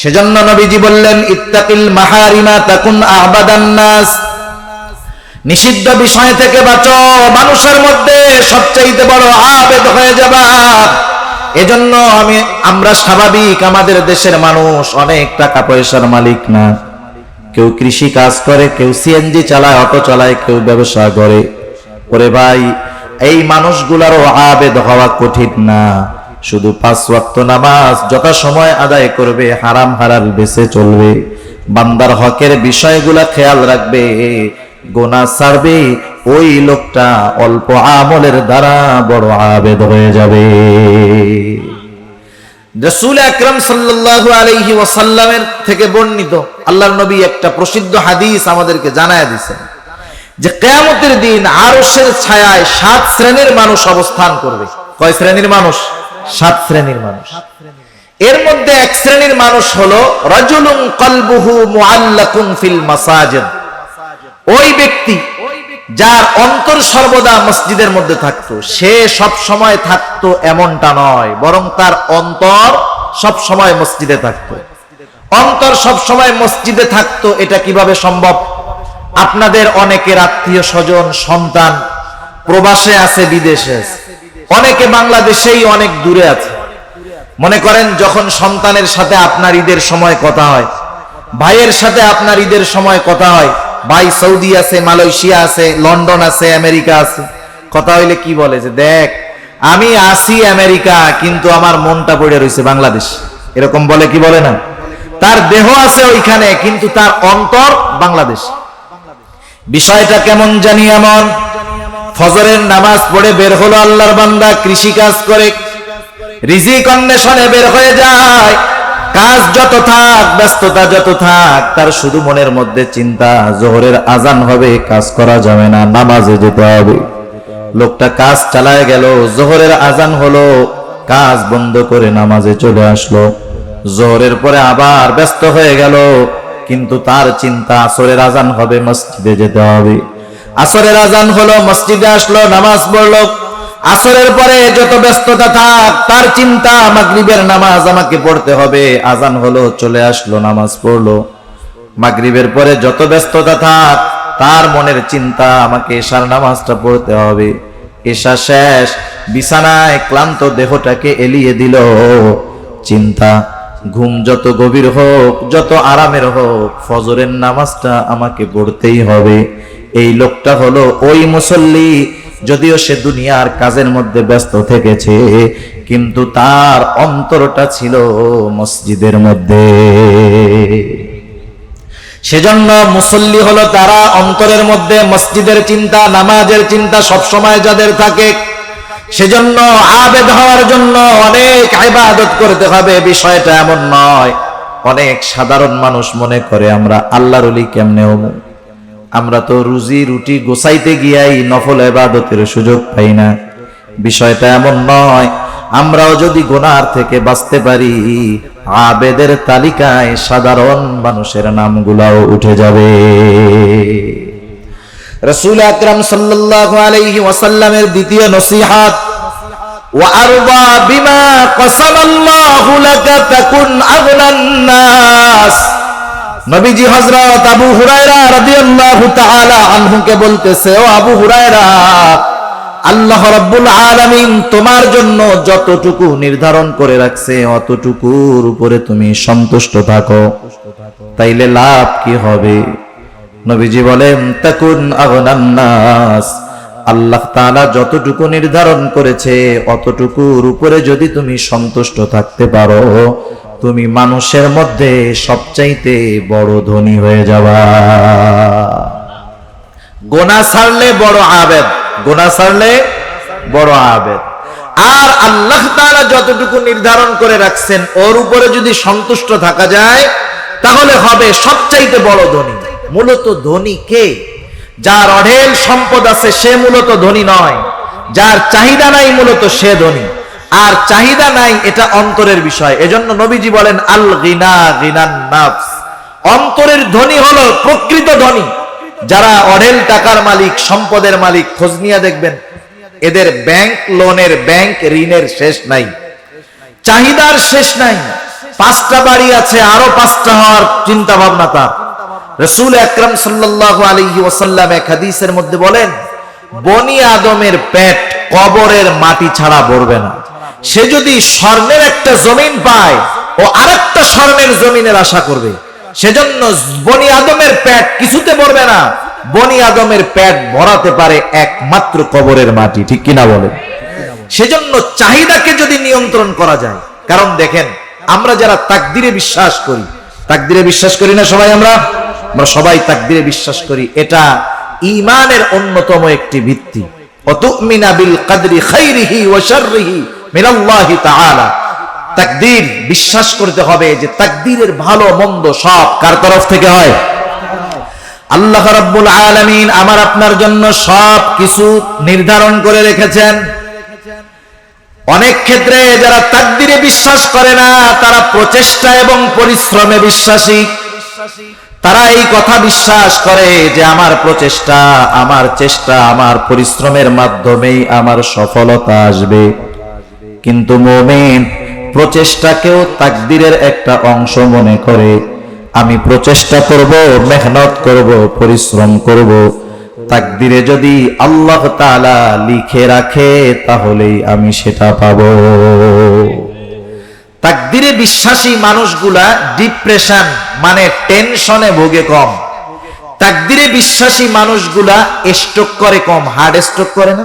সেজন্য নবীজি বললেন ইত্তাকিল মাহারিমা তাকুন আবাদান নাস, নিষিদ্ধ বিষয় থেকে বাঁচো, মানুষের মধ্যে সবচাইতে বড় আবেদ হয়ে যাবা। এজন্য আমরা স্বাভাবিক, আমাদের দেশের মানুষ অনেক টাকা পয়সার মালিক না, কেউ কৃষি কাজ করে, কেউ সিএনজি চালায়, অটো চালায়, কেউ ব্যবসা করে। ওরে ভাই, এই মানুষগুলারও আবেদ হওয়া কঠিন না। শুধু 5 ওয়াক্ত নামাজ যথাসময় আদায় করবে, হারাম হালাল বেঁচে চলবে, বান্দার হকের বিষয়গুলা খেয়াল রাখবে, গোনাহ ছাড়বে, ওই লোকটা অল্প আমলের দ্বারা বড় আবেদ হয়ে যাবে। রাসূল আকরাম সাল্লাল্লাহু আলাইহি ওয়াসাল্লামের থেকে বর্ণিত আল্লাহর নবী একটা প্রসিদ্ধ হাদিস আমাদেরকে জানায় দিয়েছেন যে কিয়ামতের দিন আরশের ছায়ায় 7 শ্রেণীর মানুষ অবস্থান করবে। কয় শ্রেণীর মানুষ? 7 শ্রেণীর মানুষ। এর মধ্যে এক শ্রেণীর মানুষ হলো রাজুলুন কলবুহু মুআল্লাকুন ফিল মাসাজিদ। ওই ব্যক্তি যার অন্তর সর্বদা মসজিদের মধ্যে থাকতো। সে সব সময় থাকতো এমনটা নয়, বরং তার অন্তর সব সময় মসজিদে থাকতো। অন্তর সব সময় মসজিদে থাকতো, এটা কিভাবে সম্ভব? আপনাদের অনেকের আত্মীয় স্বজন সন্তান প্রবাসে আছে, বিদেশে আছে, অনেকে বাংলাদেশেই অনেক দূরে আছে। মনে করেন যখন সন্তানের সাথে আপনার ঈদের সময় কথা হয়, ভাইয়ের সাথে আপনার ঈদের সময় কথা হয়, ভাই সৌদি আছে, মালয়েশিয়া আছে, লন্ডন আছে, আমেরিকা আছে, কথা হইলে কি বলে যে দেখ আমি আসি আমেরিকা কিন্তু আমার মনটা পড়ে রয়েছে বাংলাদেশ, এরকম বলে কি বলে না? তার দেহ আছে ওইখানে কিন্তু তার অন্তর বাংলাদেশ। বিষয়টা কেমন জানি এমন, ফজরের নামাজ পড়ে বের হলো আল্লাহর বান্দা, কৃষি কাজ করে, রিজিক অন্বেষণে বের হয়ে যায়। কাজ যত থাক, ব্যস্ততা যত থাক, তার শুধু মনের মধ্যে চিন্তা জোহরের আজান হবে, কাজ করা যাবে না, নামাজে যেতে হবে। লোকটা কাজ চালায় গেল, জোহরের আজান হলো, কাজ বন্ধ করে নামাজে চলে আসলো। জোহরের পরে আবার ব্যস্ত হয়ে গেল, কিন্তু তার চিন্তা আসরের আজান হবে, মসজিদে যেতে হবে। আসরের আজান হলো, মসজিদে আসলো, নামাজ পড়লো। আসরের পরে যত ব্যস্ততা থাক, তার চিন্তা মাগরিবের নামাজ আমাকে পড়তে হবে। আজান হলো, চলে আসলো, নামাজ পড়লো। মাগরিবের পরে যত ব্যস্ততা থাক, তার মনের চিন্তা আমাকে এশার নামাজটা পড়তে হবে। এশা শেষ, বিছানায় ক্লান্ত দেহটাকে এলিয়ে দিল চিন্তা, ঘুম যত গভীর হোক, যত আরামের হোক, ফজরের নামাজটা আমাকে পড়তেই হবে। এই লোকটা হলো ওই মুসল্লি, যদিও সে দুনিয়ার কাজের মধ্যে ব্যস্ত থেকেছে, কিন্তু তার অন্তরটা ছিল মসজিদের মধ্যে। সেজন্য মুসল্লি হলো তারা অন্তরের মধ্যে মসজিদের চিন্তা, নামাজের চিন্তা সব সময় যাদের থাকে। সেজন্য আবেদ হওয়ার জন্য অনেক ইবাদত করতে হবে, বিষয়টা এমন নয়। অনেক সাধারণ মানুষ মনে করে আমরা আল্লাহর ওলি কেমনে হব, আমরা তো রুজি রুটি গোছাইতে গিয়াই নফল ইবাদতের সুযোগ পাই না। বিষয়টা এমন নয়। আমরাও যদি গুনার থেকে বাঁচতে পারি, আবেদের তালিকায় সাধারণ মানুষের নামগুলাও উঠে যাবে। রাসূল আকরাম সাল্লাল্লাহু আলাইহি ওয়াসাল্লামের দ্বিতীয় নসিহত, ওয়া আরবা বিমা কাসামাল্লাহু লাকা তাকুন আগনান নাস। নবীজি হযরত আবু হুরায়রা রাদিয়াল্লাহু তাআলা আনহুকে বলতেছে, ও আবু হুরায়রা, আল্লাহ রাব্বুল আলামিন তোমার জন্য যতটুকু নির্ধারণ করে রাখছে অতটুকুর উপরে তুমি সন্তুষ্ট থাকো, তাইলে লাভ কি হবে? নবীজি বলেন, তাকুন আগনান নাস। আল্লাহ তাআলা যতটুকু নির্ধারণ করেছে অতটুকুর উপরে যদি তুমি সন্তুষ্ট থাকতে পারো, তুমি মানুষের মধ্যে সবচাইতে বড় ধনী হয়ে যাবা। গোনা ছাড়লে বড় আবেদ, গোনা ছাড়লে বড় আবেদ। আর আল্লাহ তাআলা যতটুকু নির্ধারণ করে রাখছেন ওর উপরে যদি সন্তুষ্ট থাকা যায়, তাহলে হবে সবচাইতে বড় ধনী। মূলত ধনী কে? যার অঢেল সম্পদ আছে সে মূলত ধনী নয়, যার চাহিদা নাই মূলত সে ধনী। আর চাহিদা নাই এটা অন্তরের বিষয়। এজন্য নবীজি বলেন, আল গিনা গিনান নাফস। অন্তরের ধনী হলো প্রকৃত ধনী। যারা অঢেল টাকার মালিক, সম্পদের মালিক, খোঁজ নিয়ে দেখবেন এদের ব্যাংক লোনের, ব্যাংক ঋণের শেষ নাই, চাহিদার শেষ নাই। 5টা বাড়ি আছে, আরো 5টা হওয়ার চিন্তা ভাবনা তার। রাসূল আকরাম সাল্লাল্লাহু আলাইহি ওয়াসাল্লাম এক হাদিসের মধ্যে বলেন, বনি আদমের পেট কবরের মাটি ছাড়া ভরবে না। সে যদি স্বর্ণের একটা জমিন পায়, ও আরেকটা স্বর্ণের জমিনের আশা করবে। সেজন্য বনি আদমের পেট কিছুতে ভরবে না। বনি আদমের পেট ভরাতে পারে একমাত্র কবরের মাটি, ঠিক কিনা বলে? সেজন্য চাহিদাকে যদি নিয়ন্ত্রণ করা যায়, কারণ দেখেন আমরা যারা তাকদিরে বিশ্বাস করি, তাকদিরে বিশ্বাস করি না সবাই? আমরা সবাই তাকদিরে বিশ্বাস করি। এটা ঈমানের অন্যতম একটি ভিত্তি। অতুমিনা বিল কদরি খাইরিহি ওয়া শাররিহি মিনাল্লাহি তাআলা। তাকদীর বিশ্বাস করতে হবে যে তাকদীরের ভালো মন্দ সব কার তরফ থেকে হয়? আল্লাহ রাব্বুল আলামিন আমার আপনার জন্য সব কিছু নির্ধারণ করে রেখেছেন। অনেক ক্ষেত্রে যারা তাকদীরে বিশ্বাস করে না তারা প্রচেষ্টা এবং পরিশ্রমে বিশ্বাসী। তারা এই কথা বিশ্বাস করে যে আমার প্রচেষ্টা, আমার চেষ্টা, আমার পরিশ্রমের মাধ্যমেই আমার সফলতা আসবে। কিন্তু মুমিন প্রচেষ্টাকেও তাকদীরের একটা অংশ মনে করে। আমি প্রচেষ্টা করব, মেহনত করব, পরিশ্রম করব, তাকদীরে যদি আল্লাহ তাআলা লিখে রাখে তাহলেই আমি সেটা পাবো। তাকদীরে বিশ্বাসী মানুষগুলা ডিপ্রেশন মানে টেনশনে ভোগে কম। তাকদীরে বিশ্বাসী মানুষগুলা স্ট্রোক করে কম। হার্ট স্ট্রোক করে না,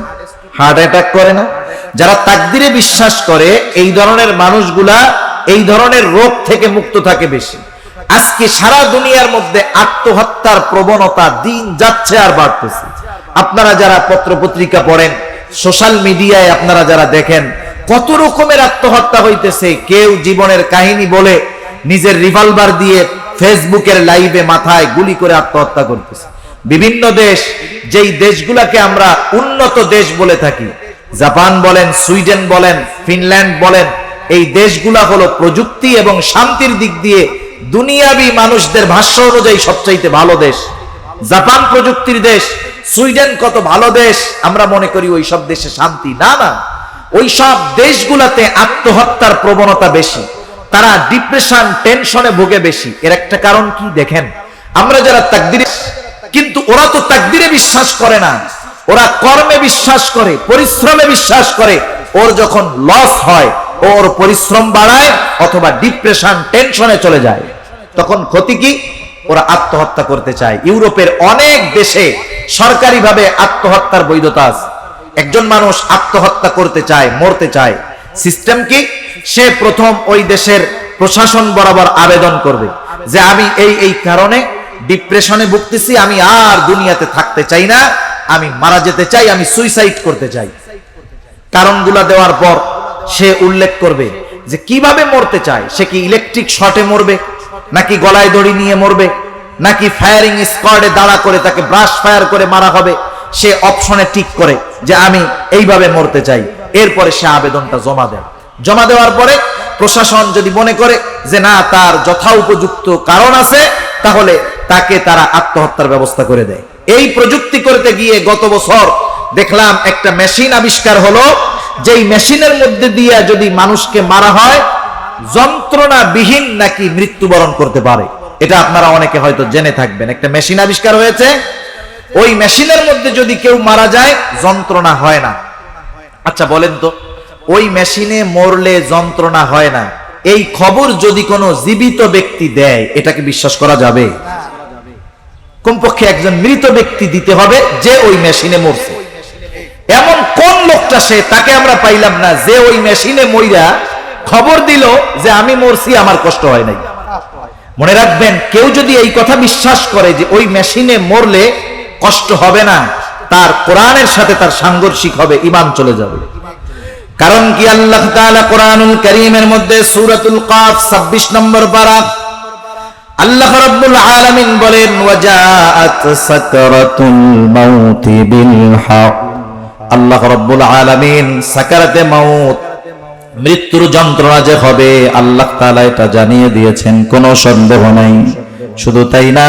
হার্ট অ্যাটাক করে না। যারা তাকদীরে বিশ্বাস করে এই ধরনের মানুষগুলা এই ধরনের রোগ থেকে মুক্ত থাকে বেশি। আজকে সারা দুনিয়ার মধ্যে আত্মহত্যার প্রবণতা দিন যাচ্ছে আর বাড়তেছে। আপনারা যারা পত্রপত্রিকা পড়েন, সোশ্যাল মিডিয়ায় আপনারা যারা দেখেন, কত রকমের আত্মহত্যা হইতেছে। কেউ জীবনের কাহিনী বলে নিজের রিভলভার দিয়ে ফেসবুকের লাইভে মাথায় গুলি করে আত্মহত্যা করতেছে। বিভিন্ন দেশ, যেই দেশগুলোকে আমরা উন্নত দেশ বলে থাকি, জাপান বলেন, সুইডেন বলেন, ফিনল্যান্ড বলেন, এই দেশগুলা হলো প্রযুক্তি এবং শান্তির দিক দিয়ে দুনিয়াবি মানুষদের ভাষ্য অনুযায়ী সবচাইতে ভালো দেশ। জাপান প্রযুক্তির দেশ, সুইডেন কত ভালো দেশ। আমরা মনে করি ওই সব দেশে শান্তি। না না, ওই সব দেশগুলাতে আত্মহত্যার প্রবণতা বেশি। তারা ডিপ্রেশন, টেনশনে ভোগে বেশি। এর একটা কারণ কি দেখেন, আমরা যারা তাকদীরে, কিন্তু ওরা তো তাকদীরে বিশ্বাস করে না, ওরা কর্মে বিশ্বাস করে, পরিশ্রমে বিশ্বাস করে। ওর যখন লস হয়, ওর পরিশ্রম বাড়ায় অথবা ডিপ্রেশন, টেনশনে চলে যায়, তখন ক্ষতি কি? ওরা আত্মহত্যা করতে চায়। ইউরোপের অনেক দেশে সরকারিভাবে আত্মহত্যার বৈধতা আছে। একজন মানুষ আত্মহত্যা করতে চায়, মরতে চায়, সিস্টেম কি? সে প্রথম ওই দেশের প্রশাসন বরাবর আবেদন করবে যে আমি এই কারণে ডিপ্রেশনে ভুগতেছি, আমি আর দুনিয়াতে থাকতে চাই না, আমি মারা যেতে চাই, আমি সুইসাইড করতে চাই। কারণগুলা দেওয়ার পর সে উল্লেখ করবে যে কিভাবে মরতে চায়। সে কি ইলেকট্রিক শর্টে মরবে, নাকি গলায় দড়ি নিয়ে মরবে, নাকি ফায়ারিং স্কোয়াডে দাঁড়া করে তাকে ব্রাশ ফায়ার করে মারা হবে। সে অপশনে টিক করে যে আমি এইভাবে মরতে চাই। এরপরে সে আবেদনটা জমা দেয়। জমা দেওয়ার পরে প্রশাসন যদি মনে করে যে না, তার যথোপযুক্ত কারণ আছে, তাহলে তাকে তারা আত্মহত্যার ব্যবস্থা করে দেয়। এই প্রযুক্তি করতে গিয়ে গত বছর দেখলাম একটা মেশিন আবিষ্কার হলো, যেই মেশিনের মধ্যে দিয়ে যদি মানুষকে মারা হয়, যন্ত্রণাবিহীন নাকি মৃত্যুবরণ করতে পারে। এটা আপনারা অনেকে হয়তো জেনে থাকবেন। একটা মেশিন আবিষ্কার হয়েছে, ওই মেশিনের মধ্যে যদি কেউ মারা যায় যন্ত্রণা হয় না। আচ্ছা বলেন তো, ওই মেশিনে মরলে যন্ত্রণা হয় না, এই খবর যদি কোনো জীবিত ব্যক্তি দেয়, এটাকে বিশ্বাস করা যাবে? কমপক্ষে একজন মৃত ব্যক্তি দিতে হবে যে ওই মেশিনে মরছে। এমন কোন লোকটা সে, তাকে আমরা পাইলাম না যে ওই মেশিনে মইরা খবর দিল যে আমি মরছি, আমার কষ্ট হয় নাই। মনে রাখবেন, কেউ যদি এই কথা বিশ্বাস করে যে ওই মেশিনে মরলে কষ্ট হবে না, তার কোরআনের সাথে তার সাংঘর্ষিক হবে, ঈমান চলে যাবে। কারণ কি, আল্লাহ তাআলা কোরআনুল কারীমের মধ্যে সূরাতুল কাফ 26 নম্বর পারা, আল্লাহ রাব্বুল আলামিন বলেন, ওয়াজাআত সাকরাতুল মাউতি বিল হক। আল্লাহ রাব্বুল আলামিন সাকারাতে মাউত, মৃত্যুর যন্ত্রণা যে হবে, আল্লাহ তাআলা এটা জানিয়ে দিয়েছেন, কোনো সন্দেহ নাই। শুধু তাই না,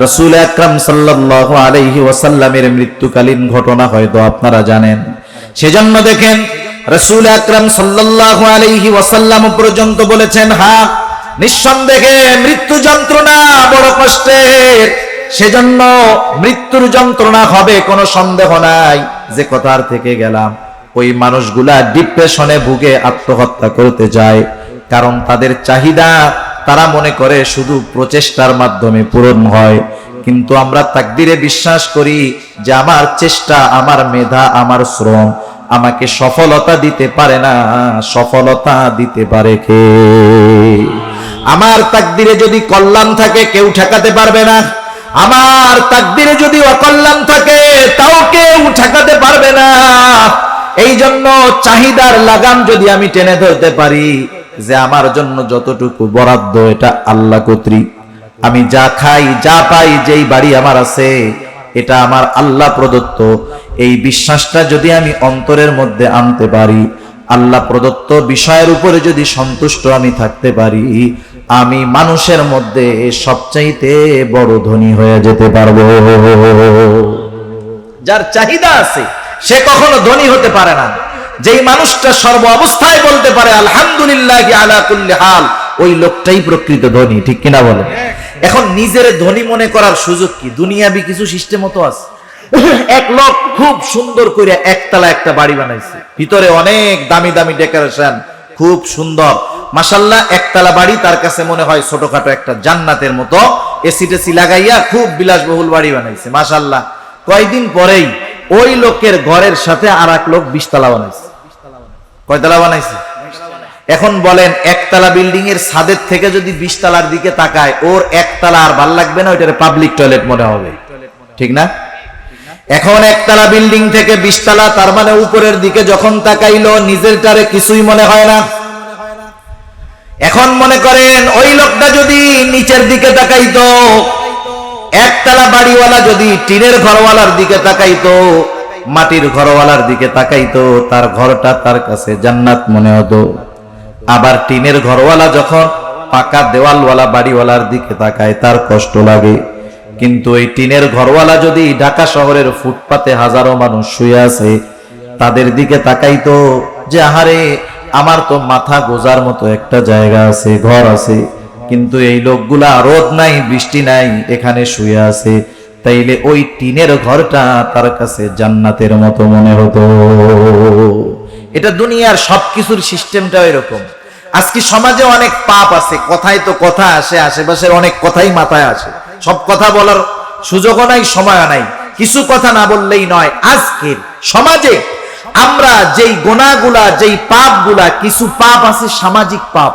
রাসূল আকরাম সাল্লাল্লাহু আলাইহি ওয়াসাল্লামের মৃত্যুকালীন ঘটনা হয়তো আপনারা জানেন। সেজন্য দেখেন, রাসূল আকরাম সাল্লাল্লাহু আলাইহি ওয়াসাল্লাম পর্যন্ত বলেছেন, হ্যাঁ নিঃসন্দেহে মৃত্যু যন্ত্রণা বড় কষ্টের, সেজন্য মৃত্যুর যন্ত্রণা হবে, কোনো সন্দেহ নাই। যে কথার থেকে গেলাম, ওই মানুষগুলা ডিপ্রেশনে ভুগে আত্মহত্যা করতে যায়, কারণ তাদের চাহিদা তারা মনে করে শুধু প্রচেষ্টার মাধ্যমে পূরণ হয়। কিন্তু আমরা তাকদীরে বিশ্বাস করি যে আমার চেষ্টা, আমার মেধা, আমার শ্রম আমাকে সফলতা দিতে পারে না, সফলতা দিতে পারে কে? আমার তাকদীরে যদি কল্যাণ থাকে কেউ ঠেকাতে পারবে না, আমার তাকদীরে যদি অকল্যাণ থাকে তাও কেউ ঠেকাতে পারবে না। এই জন্য চাহিদার লাগাম যদি আমি টেনে ধরতে পারি, যে আমার জন্য যতটুকু বরাদ্দ এটা আল্লাহ কর্তৃক, আমি যা খাই যা পাই, যেই বাড়ি আমার আছে এটা আমার আল্লাহ প্রদত্ত। এই বিশ্বাসটা যদি আমি অন্তরের মধ্যে আনতে পারি, আল্লাহ প্রদত্ত বিষয়ের উপরে যদি সন্তুষ্ট আমি থাকতে পারি, আমি মানুষের মধ্যে সবচাইতে বড় ধনী হয়ে যেতে পারবো। যার চাহিদা আছে সে কখনো ধনী হতে পারে না। যেই মানুষটা সর্ব অবস্থায় বলতে পারে আলহামদুলিল্লাহ আলা কুল্লি হাল, ওই লোকটাই প্রকৃত ধনী, ঠিক কিনা বলে? এখন নিজের ধনী মনে করার সুযোগ কি? দুনিয়াবি কিছু সিস্টেম তো আছে। এক লোক খুব সুন্দর করে একতলা একটা বাড়ি বানাইছে, ভিতরে অনেক দামি দামি ডেকোরেশন, খুব সুন্দর মাশাআল্লাহ। একতলা বাড়ি তার কাছে মনে হয় ছোটখাটো একটা জান্নাতের মতো, এসি টেসি লাগাইয়া খুব বিলাসবহুল বাড়ি বানাইছে মাশাআল্লাহ। কয়েকদিন পরেই ওই লোকের ঘরের সাথে আর এক লোক 20 তলা বানাইছে। কয়তলা বানাইছে? এখন বলেন একতলা বিল্ডিং এর ছাদের থেকে যদি 20 তলার দিকে তাকায়, ওর একতলা আর ভাল লাগবে না, ওইটারে পাবলিক টয়লেট মনে হবে, ঠিক না? এখন একতলা বিল্ডিং থেকে 20 তলা, তার মানে উপরের দিকে যখন তাকাইলো নিজেরটারে কিছুই মনে হয় না। এখন মনে করেন ওই লোকটা যদি নিচের দিকে তাকাইতো, একতলা বাড়িওয়ালা যদি টিনের ঘরওয়ালার দিকে তাকাইতো, মাটির ঘরওয়ালার দিকে তাকাইতো, তার ঘরটা তার কাছে জান্নাত মনে হতো। আবার টিনের ঘরওয়ালা যখন পাকা দেওয়ালওয়ালা বাড়িওয়ালার দিকে তাকায় তার কষ্ট লাগে। কিন্তু এই টিনের ঘরওয়ালা যদি ঢাকা শহরের ফুটপাতে হাজারো মানুষ শুয়ে আছে, তাদের দিকে তাকাইতো যে আহারে আমার তো মাথা গোজার মতো একটা জায়গা আছে, ঘর আছে, কিন্তু এই লোকগুলা রোদ নাই বৃষ্টি নাই এখানে শুয়ে আছে, তাইলে ওই টিনের ঘরটা তার কাছে জান্নাতের মতো মনে হতো। এটা দুনিয়ার সবকিছুর সিস্টেমটা এরকম। আজকে সমাজে অনেক পাপ আছে, কথায় তো কথা আসে, আশেপাশের অনেক কথাই মাথায় আসে, সব কথা বলার সুযোগও নাই, সময়ও নাই, কিছু কথা না বললেই নয়। আজকের সমাজে আমরা যেই গুনাহগুলা, যেই পাপগুলা, কিছু পাপ আছে সামাজিক পাপ,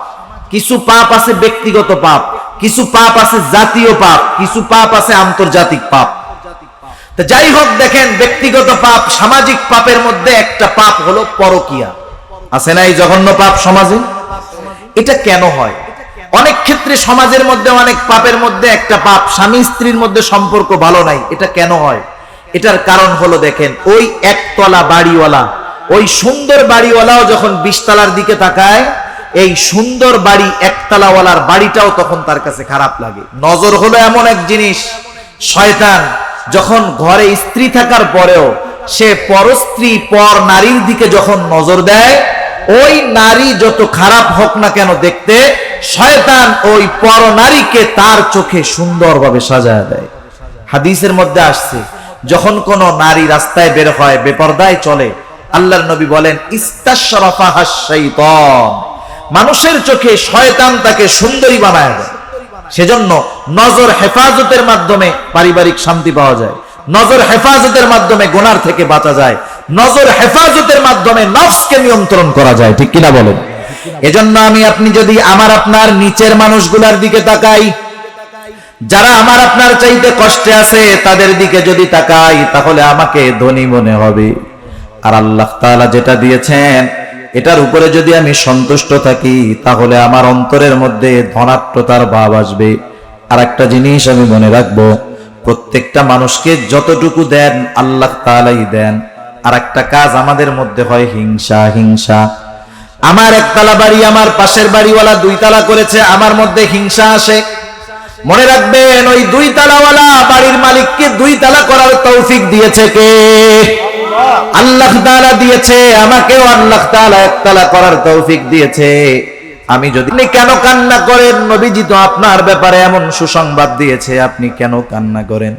কিছু পাপ আছে ব্যক্তিগত পাপ, কিছু পাপ আছে জাতীয় পাপ, কিছু পাপ আছে আন্তর্জাতিক পাপ। তো যাই হোক, দেখেন ব্যক্তিগত পাপ, সামাজিক পাপের মধ্যে একটা পাপ হলো পরকিয়া। আছে না এই জঘন্য পাপ সমাজে? এটা কেন হয়? অনেক ক্ষেত্রে সমাজের মধ্যে অনেক পাপের মধ্যে একটা পাপ, স্বামী স্ত্রীর মধ্যে সম্পর্ক ভালো নাই, এটা কেন হয়? এটার কারণ হলো দেখেন, ওই একতলা বাড়িওয়ালা, ওই সুন্দর বাড়িওয়ালাও যখন 20 তলার দিকে তাকায়, এই সুন্দর বাড়ি একতলাওয়ালার বাড়িটাও তখন তার কাছে খারাপ লাগে। নজর হলো এমন এক জিনিস, শয়তান যখন ঘরে স্ত্রী থাকার পরেও সে পরস্ত্রী, পর নারীর দিকে যখন নজর দেয়, ওই নারী যত খারাপ হোক না কেন দেখতে, শয়তান ওই পর নারীকে তার চোখে সুন্দরভাবে সাজায় দেয়। হাদিসের মধ্যে আসছে, যখন কোন নারী রাস্তায় বের হয়, বেপরদায় চলে, আল্লাহর নবী বলেন ইস্তাশরাফাহাশ শাইতান, মানুষের চোখে শয়তান তাকে সুন্দরী বানায় দেয়। সেজন্য নজর হেফাজতের মাধ্যমে পারিবারিক শান্তি পাওয়া যায়, নজর হেফাজতের মাধ্যমে গুনার থেকে বাঁচা যায়, নজর হেফাজতের মাধ্যমে নফসকে নিয়ন্ত্রণ করা যায়, ঠিক কিনা বলেন? এজন্য আমি আপনি যদি আমার আপনার নিচের মানুষগুলার দিকে তাকাই, যারা আমার আপনার চাইতে কষ্টে আছে তাদের দিকে যদি তাকাই, তাহলে আমাকে ধনী মনে হবে। আর আল্লাহ তাআলা যেটা দিয়েছেন এটার উপরে যদি আমি সন্তুষ্ট থাকি, তাহলে আমার অন্তরের মধ্যে ধনাত্মতার ভাব আসবে। আর একটা জিনিস আমি মনে রাখবো, প্রত্যেকটা মানুষকে যতটুকু দেন আল্লাহ তাআলাই দেন। আর একটা কাজ আমাদের মধ্যে হয় হিংসা। হিংসা, আমার একতলা বাড়ি, আমার পাশের বাড়িওয়ালা 2 তলা করেছে, আমার মধ্যে হিংসা আসে। মনে রাখবেন, ওই 2 তলাওয়ালা বাড়ির মালিককে 2 তলা করার তৌফিক দিয়েছে কে? আল্লাহ তাআলা দিয়েছে। আমাকেও আল্লাহ তাআলা 1 তলা করার তৌফিক দিয়েছে। আমি যদি, আপনি কেন কান্না করেন? নবীজি তো আপনার ব্যাপারে এমন সুসংবাদ দিয়েছে, আপনি কেন কান্না করেন?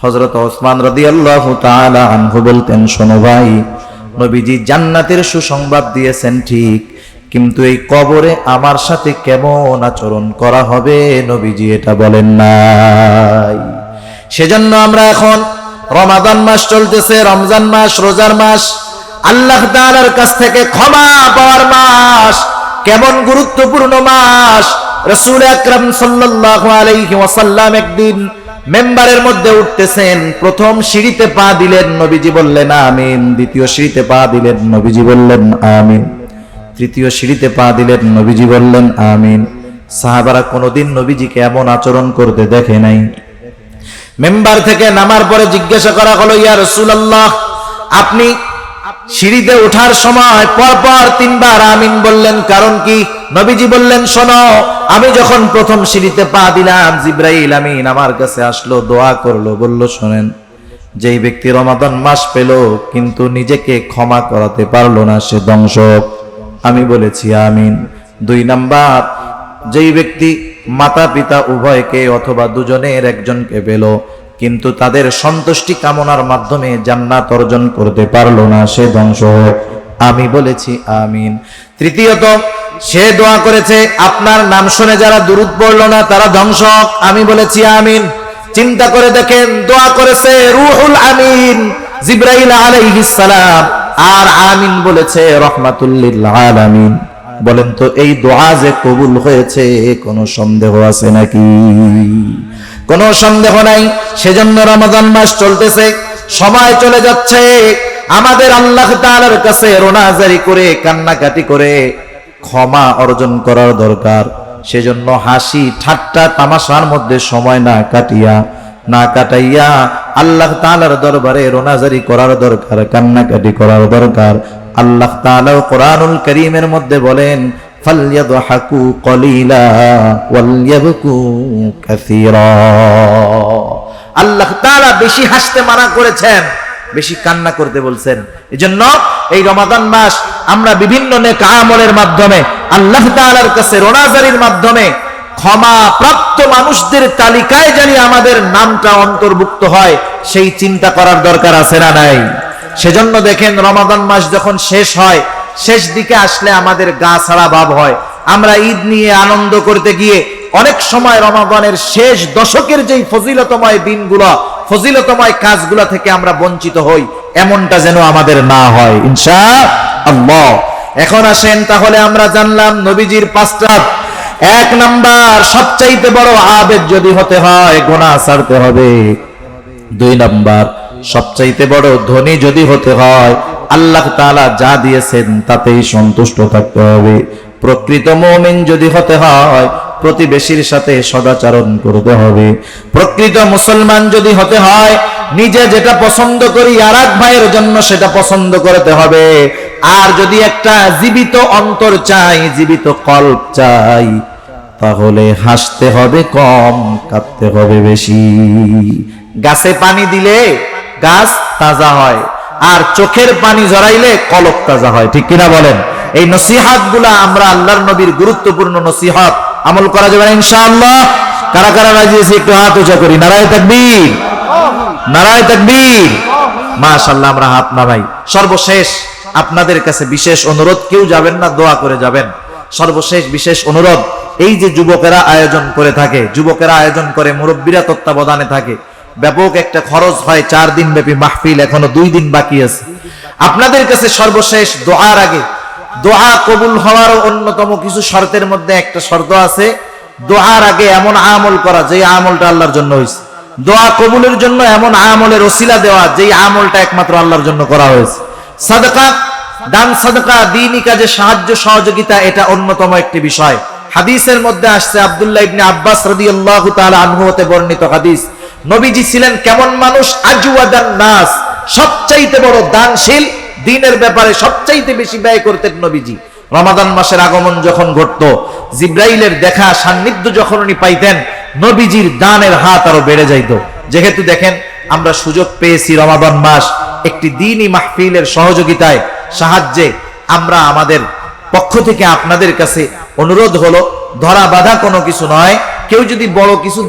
হযরত ওসমান রাদিয়াল্লাহু তাআলা আনহু বলতেন, শোনো ভাই, নবীজি জান্নাতের সুসংবাদ দিয়েছেন ঠিক, কিন্তু এই কবরে আমার সাথে কেমন আচরণ করা হবে নবীজি এটা বলেন নাই। সেজন্য আমরা এখন রমাদান মাস চলতেছে, রমজান মাস, রোজার মাস, আল্লাহ তাআলার কাছ থেকে ক্ষমা পাওয়ার মাস। কেমন গুরুত্বপূর্ণ মাস! রাসূল আকরাম সাল্লাল্লাহু আলাইহি ওয়াসাল্লাম একদিন মেম্বারের মধ্যে উঠতেছেন, প্রথম সিঁড়িতে পা দিলেন, নবীজি বললেন আমিন। দ্বিতীয় সিঁড়িতে পা দিলেন, নবীজি বললেন আমিন। তৃতীয় সিঁড়িতে পা দিলেন, নবীজি বললেন আমিন। সাহাবারা কোনোদিন নবীজিকে এমন আচরণ করতে দেখে নাই। মেম্বার থেকে নামার পরে জিজ্ঞাসা করা হলো, ইয়া রাসূলুল্লাহ, আপনি সিঁড়িতে ওঠার সময় পরপর 3 বার আমিন বললেন, কারণ কি? নবীজি বললেন, শোনো, আমি যখন প্রথম সিঁড়িতে পা দিলাম, জিবরাইল আমিন আমার কাছে আসলো, দোয়া করলো, বলল, শোনেন, যেই ব্যক্তি রমাদান মাস পেল কিন্তু নিজেকে ক্ষমা করাতে পারলো না, সে ধ্বংসক। আমি বলেছি আমিন। 2 নাম্বার, যেই ব্যক্তি মাতা পিতা উভয়কে অথবা দুজনের একজনকে পেল কিন্তু তাদের সন্তুষ্টি কামনার মাধ্যমে জান্নাত অর্জন করতে পারলো না, সে ধ্বংস হোক। আমি বলেছি আমিন। তৃতীয়ত, সে দোয়া করেছে, আপনার নাম শুনে যারা দুরূদ পড়লো না তারা ধ্বংস হোক। আমি বলেছি আমিন। চিন্তা করে দেখেন, দোয়া করেছে রুহুল আমিন জিবরাইল আলাইহিস সালাম, আর আমিন বলেছে রাহমাতুল লিল আলামিন। বলেন তো, এই দোয়া যে কবুল হয়েছে কোনো সন্দেহ আছে নাকি? কোনো সন্দেহ নাই। সেজন্য রমাদান মাস চলতেছে, সময় চলে যাচ্ছে, আমাদের আল্লাহ তাআলার কাছে রোনাজারি করে কান্নাকাটি করে ক্ষমা অর্জন করার দরকার। সেজন্য হাসি ঠাট্টা তামাশার মধ্যে সময় না কাটাইয়া আল্লাহ তাআলার দরবারে রোনাজারি করার দরকার, কান্নাকাটি করার দরকার। আল্লাহ তাআলা কোরআনুল কারীমের মধ্যে বলেন, ফালইয়াদহাকু কলিলা ওয়ালইয়াবকু কাসীরা। আল্লাহ তাআলা বেশি হাসতে মানা করেছেন, বেশি কান্না করতে বলছেন। এজন্য এই রমাদান মাস আমরা বিভিন্ন নেক আমলের মাধ্যমে আল্লাহ তাআলার কাছে রোনাজারির মাধ্যমে ক্ষমা প্রাপ্ত মানুষদের তালিকায় জানি আমাদের নামটা অন্তর্ভুক্ত হয়, সেই চিন্তা করার দরকার আছে না নাই? সেজন্য দেখেন, রমাদান মাস যখন শেষ হয়, শেষ দিকে আসলে আমাদের গা ছাড়া ভাব হয়। আমরা ঈদ নিয়ে আনন্দ করতে গিয়ে অনেক সময় রমাদানের শেষ দশকের যেই ফজিলতময় দিনগুলো, ফজিলতময় কাজগুলো থেকে আমরা বঞ্চিত হই, এমনটা যেন আমাদের না হয় ইনশাআল্লাহ। এখন আসেন, তাহলে আমরা জানলাম নবীজির 5টা। 1 নাম্বার, সবচাইতে বড় আবেদ যদি হতে হয় গুনাহ ছাড়তে হবে। 2 নাম্বার, সবচাইতে বড় ধনী যদি হতে হয় আল্লাহ তাআলা যা দিয়েছেন তাতেই সন্তুষ্ট থাকতে হবে। প্রকৃত মুমিন যদি হতে হয় প্রতিবেশীর সাথে সদাচরণ করতে হবে। প্রকৃত মুসলমান যদি হতে হয় নিজে যেটা পছন্দ করি আরেক ভাইয়ের জন্য সেটা পছন্দ করতে হবে। আর যদি একটা জীবিত অন্তর চাই, জীবিত কল্প চাই, তাহলে হাসতে হবে কম, কাঁদতে হবে বেশি। গাছে পানি দিলে গাছ তাজা হয়, আর চোখের পানি জড়াইলে কলব তাজা হয়, ঠিক কিনা বলেন? এই নসিহত গুলা আমরা আল্লাহর নবীর গুরুত্বপূর্ণ নসিহত, আমল করা যাবে না ইনশাআল্লাহ। কারা কারা রাজি আছে একটু হাত উঁচা করি, নারায়ে তাকবীর, নারায়ে তাকবীর। মাশাআল্লাহ, আমরা হাত নামাই। সর্বশেষ আপনাদের কাছে বিশেষ অনুরোধ, কেউ যাবেন না, দোয়া করে যাবেন। সর্বশেষ বিশেষ অনুরোধ, এই যে যুবকেরা আয়োজন করে থাকে, যুবকেরা আয়োজন করে, মুরব্বীরা তত্ত্বাবধানে থাকে, ব্যাপক একটা খরচ হয়, 4 দিন ব্যাপী মাহফিল, এখনো 2 দিন বাকি আছে। আপনাদের কাছে সর্বশেষ দোয়ার আগে, দোয়া কবুল হওয়ার অন্যতম কিছু শর্তের মধ্যে একটা শর্ত আছে, দোয়ার আগে এমন আমল করা যে আমলটা আল্লাহর জন্য হয়েছে। দোয়া কবুলের জন্য এমন আমলের ওসিলা দেওয়া যে আমলটা একমাত্র আল্লাহর জন্য করা হয়েছে। সাদকা, দান সাদকা, দ্বীনি কাজে সাহায্য সহযোগিতা, এটা অন্যতম একটি বিষয়। হাদিসের মধ্যে আসছে, আব্দুল্লাহ ইবনে আব্বাস রাদিয়াল্লাহু তাআলা আনহু হতে বর্ণিত হাদিস, নবীজি ছিলেন কেমন মানুষ? আজওয়াদান নাস, সবচাইতে বড় দানশীল, দ্বীনের ব্যাপারে সবচাইতে বেশি ব্যয় করতেন নবীজি। রমাদান মাসের আগমন যখন ঘটতো, জিবরাইলের দেখা সান্নিধ্য যখন উনি পাইতেন, নবীজির দানের হাত আরো বেড়ে যাইত। যেহেতু দেখেন আমরা সুযোগ পেয়েছি রমাদান মাস, একটি দ্বীনি মাহফিলের সহযোগিতায়, সাহায্যে, আমরা আমাদের পক্ষ থেকে আপনাদের কাছে অনুরোধ হলো, ধরা বাঁধা কোনো কিছু নয়, কেউ যদি বড় কিছু